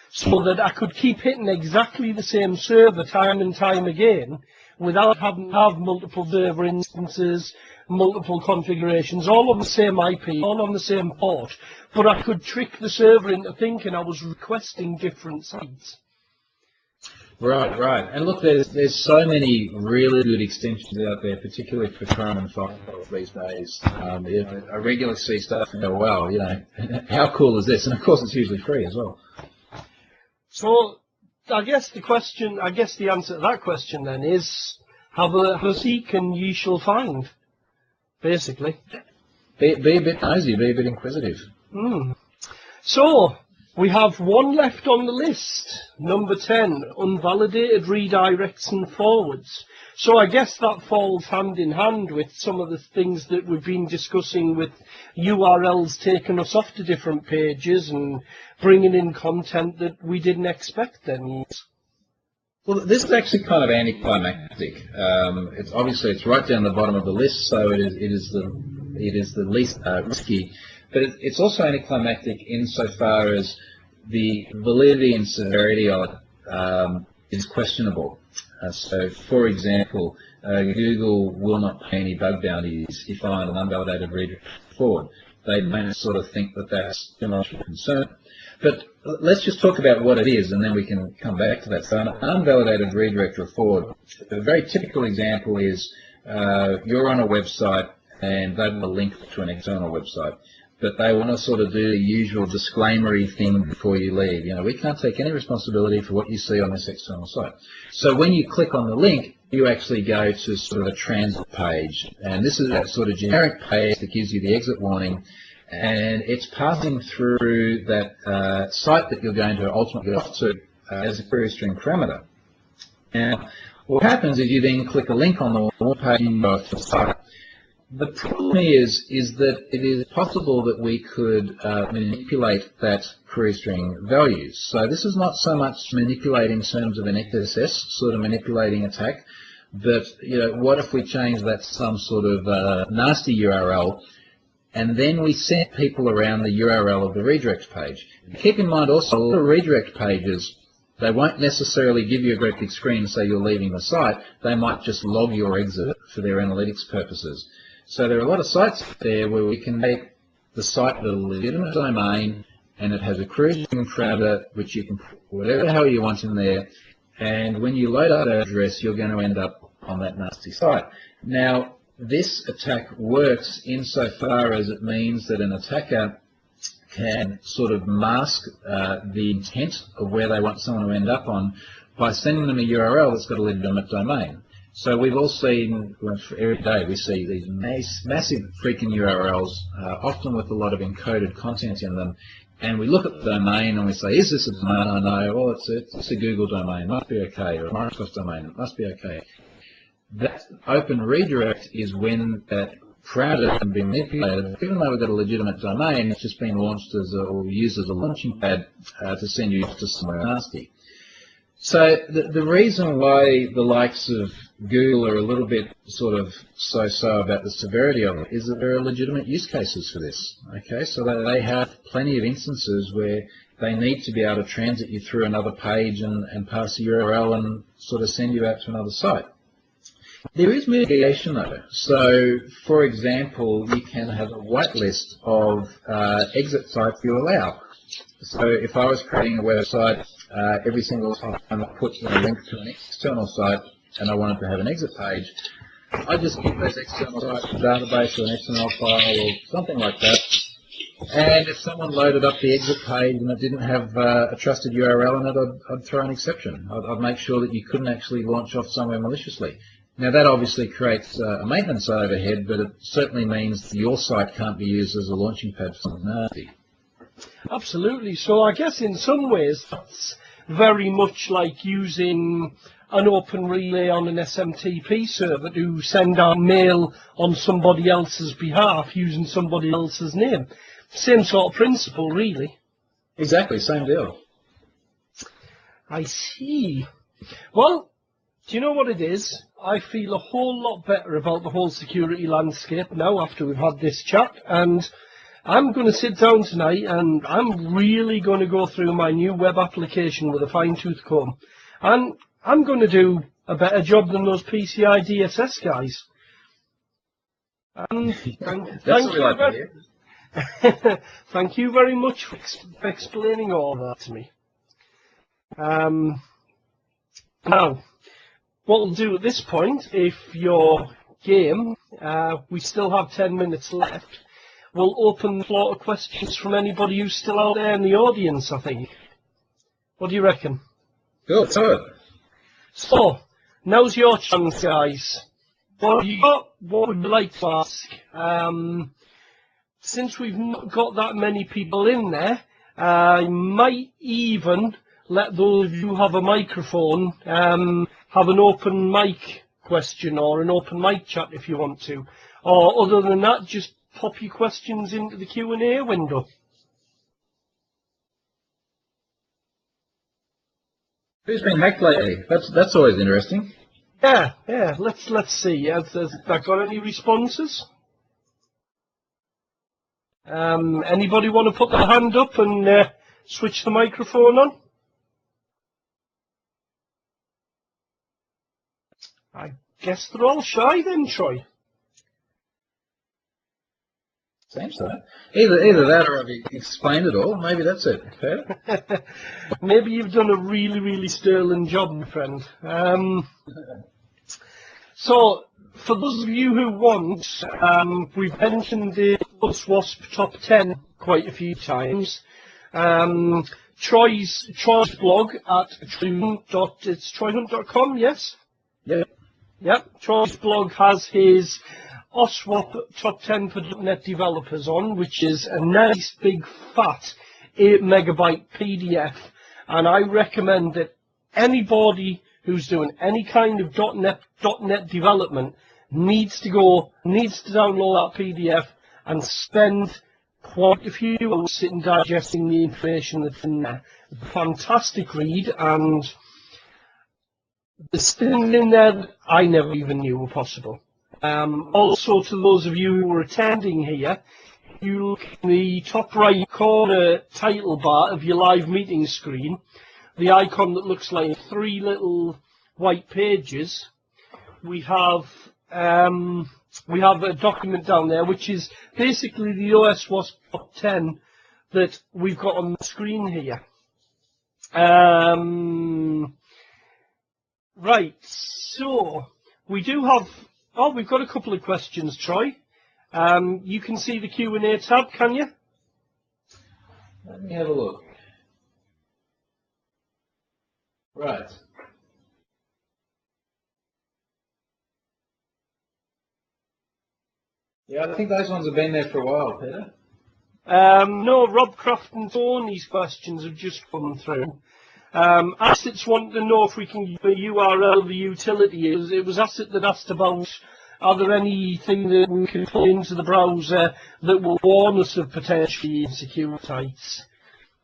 so that I could keep hitting exactly the same server time and time again without having to have multiple server instances, multiple configurations, all on the same IP, all on the same port, but I could trick the server into thinking I was requesting different sites. Right. And look, there's so many really good extensions out there, particularly for Chrome and Firefox these days. I regularly see stuff and go, wow, how cool is this? And of course, it's usually free as well. So, I guess the answer to that question then is, have a seek and ye shall find, basically. Be a bit nosy, be a bit inquisitive. So, We have one left on the list, number 10, unvalidated redirects and forwards. So I guess that falls hand in hand with some of the things that we've been discussing with URLs taking us off to different pages and bringing in content that we didn't expect then. Well, this is actually kind of anticlimactic. It's obviously it's right down the bottom of the list, so it is the least risky. But it's also anticlimactic insofar as the validity and severity of it is questionable. So, for example, Google will not pay any bug bounties if I find an unvalidated redirect forward. They may sort of think that that's too much of a concern. But let's just talk about what it is, and then we can come back to that. So an unvalidated redirect or forward, a very typical example is you're on a website and they will link to an external website, but they want to sort of do the usual disclaimery thing before you leave. You know, we can't take any responsibility for what you see on this external site. So when you click on the link, you actually go to sort of a transit page, and this is that sort of generic page that gives you the exit warning, and it's passing through that site that you're going to ultimately go off to as a query string parameter. Now, what happens is you then click a link on the web page and go off to the site. The problem is that it is possible that we could manipulate that query string values. So this is not so much manipulate in terms of an XSS sort of manipulating attack, but you know, what if we change that to some sort of nasty URL, and then we send people around the URL of the redirect page. Keep in mind also, all the redirect pages, they won't necessarily give you a great big screen and say you're leaving the site. They might just log your exit for their analytics purposes. So there are a lot of sites there where we can make the site a legitimate domain, and it has a query string parameter which you can put whatever the hell you want in there, and when you load up that address, you're going to end up on that nasty site. Now, this attack works insofar as it means that an attacker can sort of mask the intent of where they want someone to end up on by sending them a URL that's got a legitimate domain. So we've all seen, every day we see these massive freaking URLs, often with a lot of encoded content in them, and we look at the domain and we say, is this a domain I know? Well, it's a Google domain, it must be okay, or a Microsoft domain, it must be okay. That open redirect is when that parameter can be manipulated. Even though we've got a legitimate domain, it's just been launched as or used as a launching pad to send you to somewhere nasty. So the reason why the likes of Google are a little bit sort of so-so about the severity of it is that there are legitimate use cases for this. Okay, so they have plenty of instances where they need to be able to transit you through another page and pass a URL and sort of send you out to another site. There is mitigation though. So, for example, you can have a whitelist of exit sites you allow. So if I was creating a website, every single time I put a link to an external site and I wanted to have an exit page, I just keep those external sites in a database or an XML file or something like that. And if someone loaded up the exit page and it didn't have a trusted URL in it, I'd throw an exception. I'd make sure that you couldn't actually launch off somewhere maliciously. Now that obviously creates a maintenance overhead, but it certainly means that your site can't be used as a launching pad for something nasty. Absolutely. So I guess in some ways that's very much like using an open relay on an SMTP server to send out mail on somebody else's behalf using somebody else's name. Same sort of principle, really. Exactly, same deal. I see. Well, do you know what it is? I feel a whole lot better about the whole security landscape now after we've had this chat, and I'm going to sit down tonight and I'm really going to go through my new web application with a fine-tooth comb. And I'm going to do a better job than those PCI DSS guys. Thank you very much for explaining all that to me. Now, what we'll do at this point, if you're game, we still have 10 minutes left. We'll open the floor to questions from anybody who's still out there in the audience, I think. What do you reckon? Good. So, now's your chance, guys. What would you like to ask? Since we've not got that many people in there, I might even let those of you who have a microphone have an open mic question or an open mic chat if you want to. Or other than that, just pop your questions into the Q&A window. Who's been hacked lately? That's always interesting. Yeah. Let's see. Has that got any responses? Anybody want to put their hand up and switch the microphone on? I guess they're all shy then, Troy. Seems so. Either that or I've explained it all. Maybe that's it. Fair? Maybe you've done a really, really sterling job, my friend. So, for those of you who want, we've mentioned the WASP Top 10 quite a few times. Troy's blog at it's troyhunt.com, yes? Yep. Troy's blog has his OSWAP Top 10 for .NET developers on, which is a nice big fat 8 megabyte PDF, and I recommend that anybody who's doing any kind of .NET development needs to download that PDF and spend quite a few hours sitting digesting the information that's in there. It's a fantastic read, and there's things in there that I never even knew were possible. Also, to those of you who are attending here, you look in the top right corner title bar of your live meeting screen, the icon that looks like 3 little white pages. We have a document down there which is basically the OS WASP Top 10 that we've got on the screen here. Right, so we do have. Oh, we've got a couple of questions, Troy. You can see the Q&A tab, can you? Let me have a look. Right. Yeah, I think those ones have been there for a while, Peter. No, Rob Crofton's Tony's questions have just come through. Assets want to know if we can give a URL of the utility. It was Asset that asked about, are there anything that we can put into the browser that will warn us of potentially insecure sites?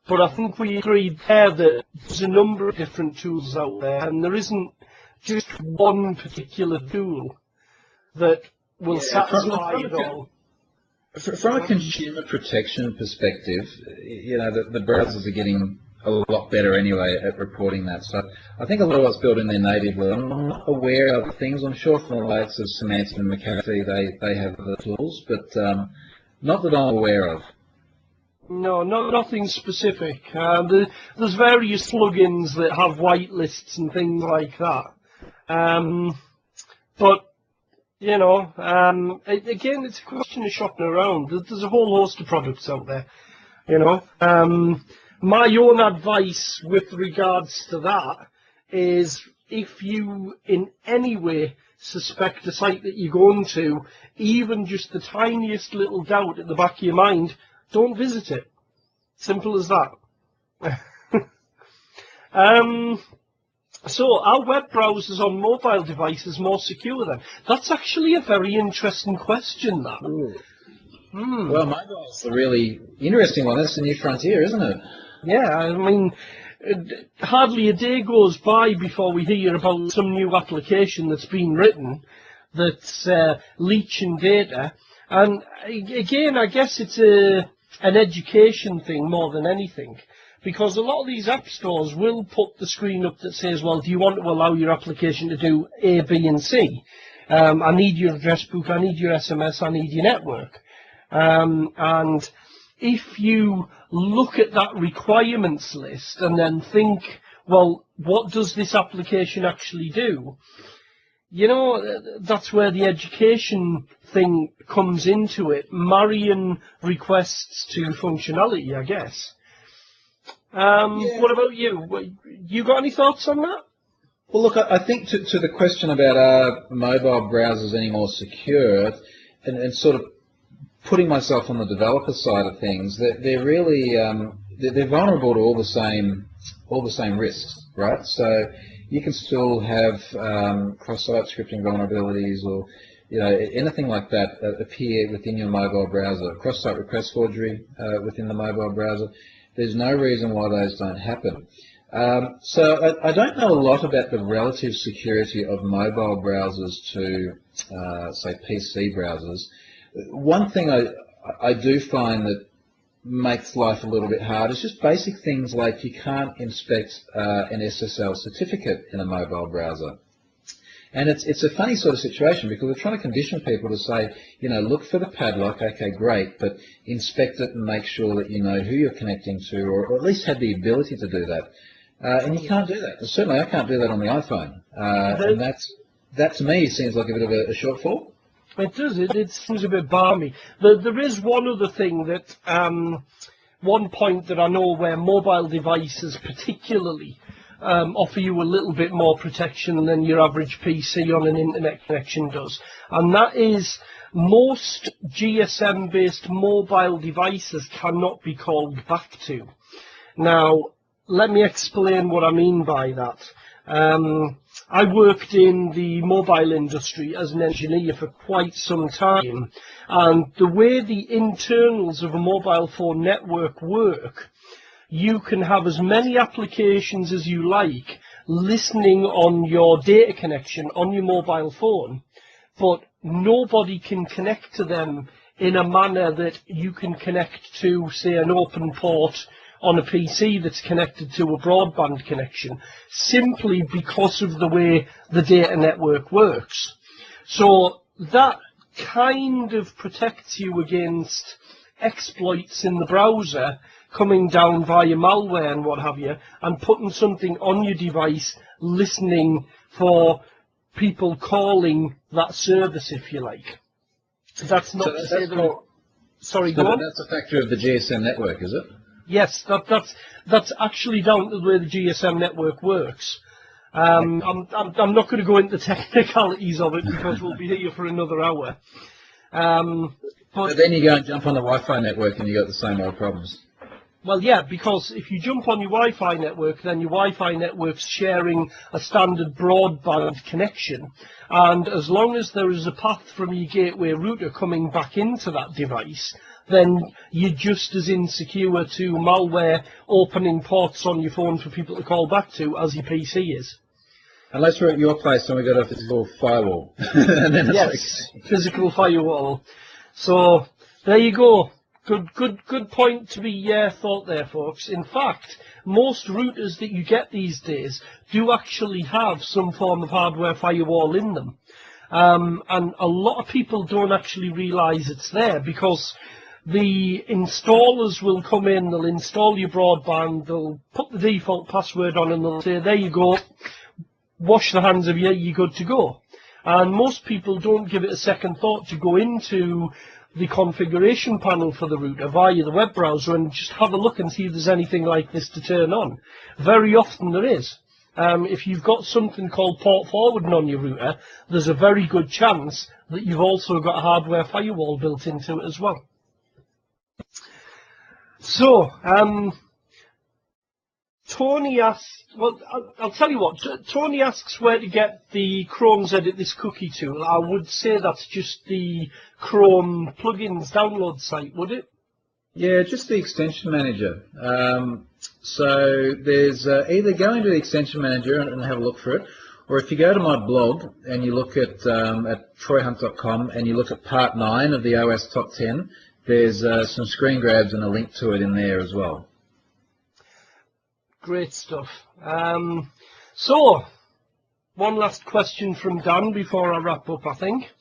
But I think we agreed there that there's a number of different tools out there, and there isn't just one particular tool that will satisfy it all. From a consumer protection perspective, you know, the browsers are getting a lot better anyway at reporting that. So I think a lot of what's built in there natively, I'm not aware of things. I'm sure from the likes of Samantha and McAfee, they have the tools, but not that I'm aware of. No, nothing specific. There's various plugins that have whitelists and things like that. But you know, again, it's a question of shopping around. There's a whole host of products out there, you know. My own advice with regards to that is if you in any way suspect a site that you're going to, even just the tiniest little doubt at the back of your mind, don't visit it. Simple as that. So, are web browsers on mobile devices more secure then? That's actually a very interesting question, that. Well, mobile's a really interesting one. That's the new frontier, isn't it? Yeah, I mean, hardly a day goes by before we hear about some new application that's been written that's leeching data. And again, I guess it's an education thing more than anything. Because a lot of these app stores will put the screen up that says, well, do you want to allow your application to do A, B, and C? I need your address book, I need your SMS, I need your network. And if you look at that requirements list and then think, well, what does this application actually do? You know, that's where the education thing comes into it, marrying requests to functionality, I guess. What about you? You got any thoughts on that? Well, look, I think to the question about are mobile browsers any more secure, and sort of putting myself on the developer side of things, they're really they're vulnerable to all the same risks, right? So you can still have cross-site scripting vulnerabilities or anything like that appear within your mobile browser. Cross-site request forgery within the mobile browser. There's no reason why those don't happen. So I don't know a lot about the relative security of mobile browsers to, say, PC browsers. One thing I do find that makes life a little bit hard is just basic things like you can't inspect an SSL certificate in a mobile browser. And it's a funny sort of situation because we're trying to condition people to say, look for the padlock, okay, great, but inspect it and make sure that you know who you're connecting to, or at least have the ability to do that. And you can't do that. Certainly I can't do that on the iPhone. And that to me seems like a bit of a shortfall. It does. It seems a bit balmy. There is one other thing that, one point that I know where mobile devices particularly offer you a little bit more protection than your average PC on an internet connection does. And that is most GSM-based mobile devices cannot be called back to. Now, let me explain what I mean by that. I worked in the mobile industry as an engineer for quite some time, and the way the internals of a mobile phone network work, you can have as many applications as you like listening on your data connection on your mobile phone, but nobody can connect to them in a manner that you can connect to, say, an open port on a PC that's connected to a broadband connection, simply because of the way the data network works. So that kind of protects you against exploits in the browser coming down via malware and what have you, and putting something on your device listening for people calling that service, if you like. That's not to say that... Sorry, go on. That's a factor of the GSM network, is it? Yes, that's actually down to the way the GSM network works. I'm not going to go into the technicalities of it because we'll be here for another hour. But then you go and jump on the Wi-Fi network and you got the same old problems. Well, yeah, because if you jump on your Wi-Fi network, then your Wi-Fi network's sharing a standard broadband connection. And as long as there is a path from your gateway router coming back into that device, then you're just as insecure to malware opening ports on your phone for people to call back to as your PC is. Unless we're at your place and we got a physical firewall. And then yes, physical firewall. So there you go. Good point to be thought there, folks. In fact, most routers that you get these days do actually have some form of hardware firewall in them. And a lot of people don't actually realize it's there because the installers will come in, they'll install your broadband, they'll put the default password on and they'll say, there you go, wash the hands of you, you're good to go. And most people don't give it a second thought to go into the configuration panel for the router via the web browser and just have a look and see if there's anything like this to turn on. Very often there is. If you've got something called port forwarding on your router, there's a very good chance that you've also got a hardware firewall built into it as well. So, Tony asks, well, I'll tell you what, Tony asks where to get the Chrome's Edit This Cookie tool. I would say that's just the Chrome plugins download site, would it? Yeah, just the extension manager. So there's either go into the extension manager and have a look for it, or if you go to my blog and you look at troyhunt.com and you look at part 9 of the OS Top 10, there's some screen grabs and a link to it in there as well. Great stuff. So, one last question from Dan before I wrap up, I think.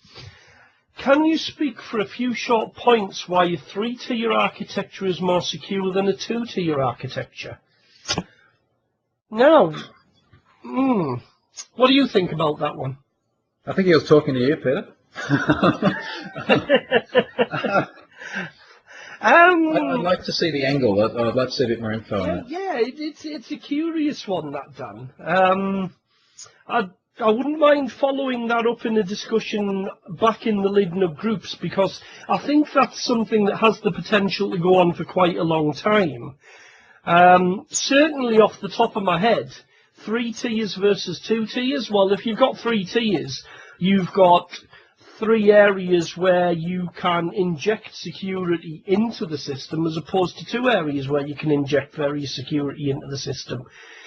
Can you speak for a few short points why a 3-tier architecture is more secure than a 2-tier architecture? Now, what do you think about that one? I think he was talking to you, Peter. I'd like to see the angle. I'd like to see a bit more info on it. Yeah, it's a curious one, that, Dan. I wouldn't mind following that up in a discussion back in the LIDNUG groups, because I think that's something that has the potential to go on for quite a long time. Certainly off the top of my head, 3 tiers versus 2 tiers. Well, if you've got 3 tiers, you've got 3 areas where you can inject security into the system as opposed to 2 areas where you can inject various security into the system.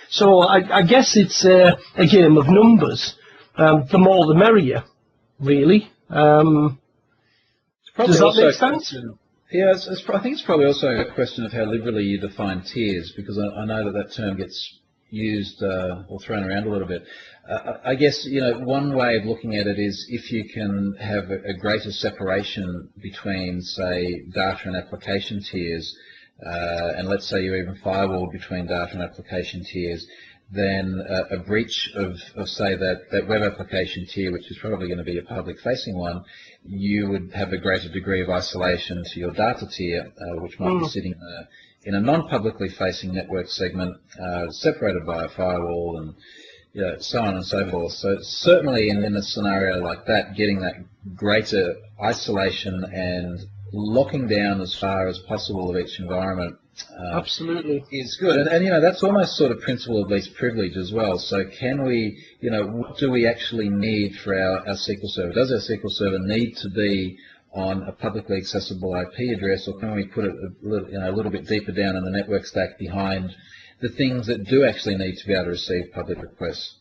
So I guess it's a game of numbers. The more the merrier, really. Does that make sense? Yeah, I think it's probably also a question of how liberally you define tiers, because I know that term gets used or thrown around a little bit. I guess, one way of looking at it is if you can have a greater separation between, say, data and application tiers, and let's say you even firewall between data and application tiers, then a breach of say, that web application tier, which is probably going to be a public-facing one, you would have a greater degree of isolation to your data tier, which might be sitting in a non-publicly facing network segment, separated by a firewall, and so on and so forth. So certainly in a scenario like that, getting that greater isolation and locking down as far as possible of each environment absolutely is good. And that's almost sort of principle of least privilege as well. So can we, what do we actually need for our SQL server? Does our SQL server need to be on a publicly accessible IP address, or can we put it a little bit deeper down in the network stack behind the things that do actually need to be able to receive public requests?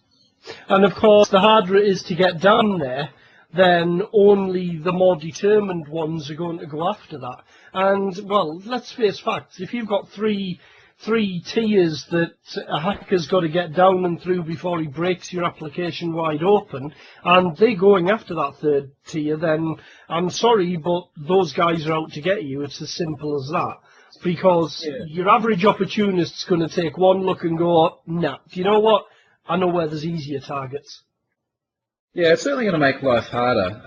And of course, the harder it is to get down there, then only the more determined ones are going to go after that. And, well, let's face facts. If you've got three tiers that a hacker's got to get down and through before he breaks your application wide open, and they're going after that 3rd tier, then I'm sorry, but those guys are out to get you. It's as simple as that. Because your average opportunist's going to take one look and go, nah, do you know what? I know where there's easier targets. Yeah, it's certainly going to make life harder.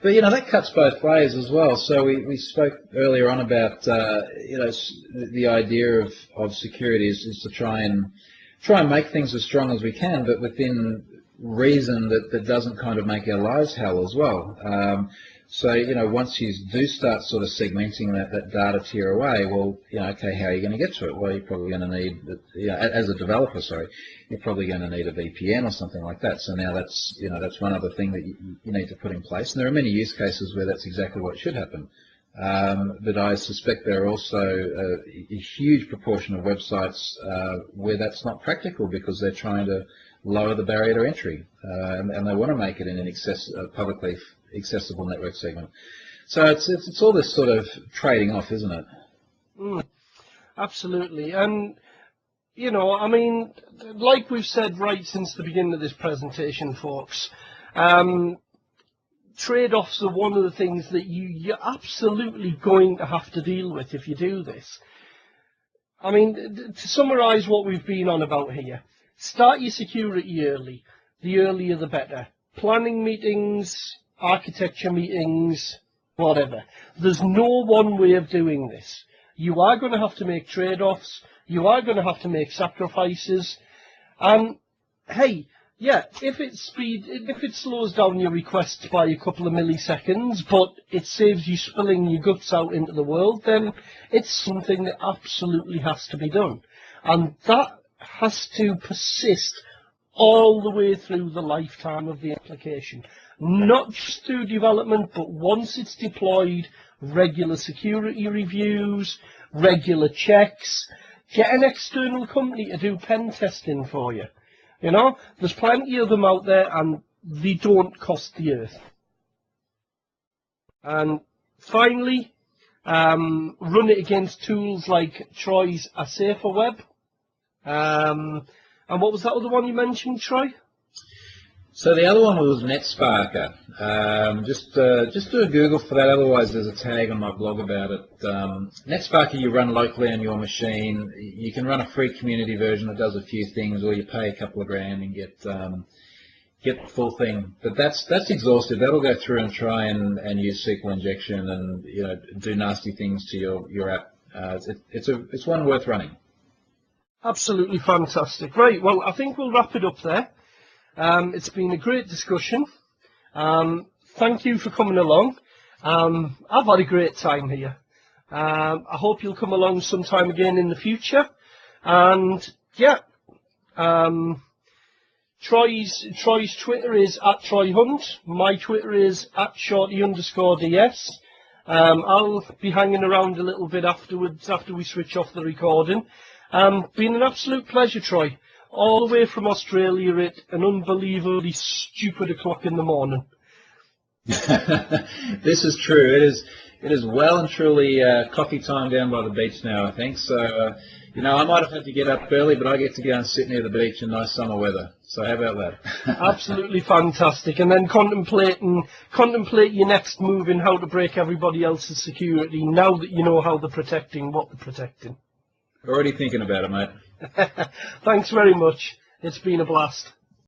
But, that cuts both ways as well. So we spoke earlier on about, the idea of security is to try and make things as strong as we can, but within reason that doesn't kind of make our lives hell as well. So, once you do start sort of segmenting that data tier away, well, okay, how are you going to get to it? Well, you're probably going to need, as a developer, you're probably going to need a VPN or something like that. So now that's one other thing that you need to put in place. And there are many use cases where that's exactly what should happen. But I suspect there are also a huge proportion of websites where that's not practical because they're trying to lower the barrier to entry, and they want to make it in an publicly accessible network segment. So it's all this sort of trading off, isn't it? Absolutely. And, like we've said right since the beginning of this presentation, folks, trade-offs are one of the things that you're absolutely going to have to deal with if you do this. I mean, to summarise what we've been on about here, start your security early. The earlier the better. Planning meetings, architecture meetings, whatever. There's no one way of doing this. You are going to have to make trade-offs. You are going to have to make sacrifices. And, hey, yeah, if it slows down your requests by a couple of milliseconds, but it saves you spilling your guts out into the world, then it's something that absolutely has to be done. And that has to persist all the way through the lifetime of the application. Not just through development, but once it's deployed, regular security reviews, regular checks. Get an external company to do pen testing for you. There's plenty of them out there, and they don't cost the earth. And finally, run it against tools like Troy's A Safer Web. And what was that other one you mentioned, Troy? So the other one was NetSparker. Just do a Google for that. Otherwise, there's a tag on my blog about it. NetSparker you run locally on your machine. You can run a free community version that does a few things, or you pay a couple of grand and get the full thing. But that's exhaustive. That'll go through and try and use SQL injection and do nasty things to your app. It's one worth running. Absolutely fantastic. Right. Well, I think we'll wrap it up there. It's been a great discussion. Thank you for coming along. I've had a great time here. I hope you'll come along sometime again in the future. And yeah, Troy's Twitter is @TroyHunt. My Twitter is @shorty_ds. I'll be hanging around a little bit afterwards after we switch off the recording. Been an absolute pleasure, Troy. All the way from Australia at an unbelievably stupid o'clock in the morning. This is true. It is well and truly coffee time down by the beach now, I think. So, you know, I might have had to get up early, but I get to go and sit near the beach in nice summer weather. So how about that? Absolutely fantastic. And then contemplate your next move in how to break everybody else's security now that you know how they're protecting what they're protecting. Already thinking about it, mate. Thanks very much. It's been a blast.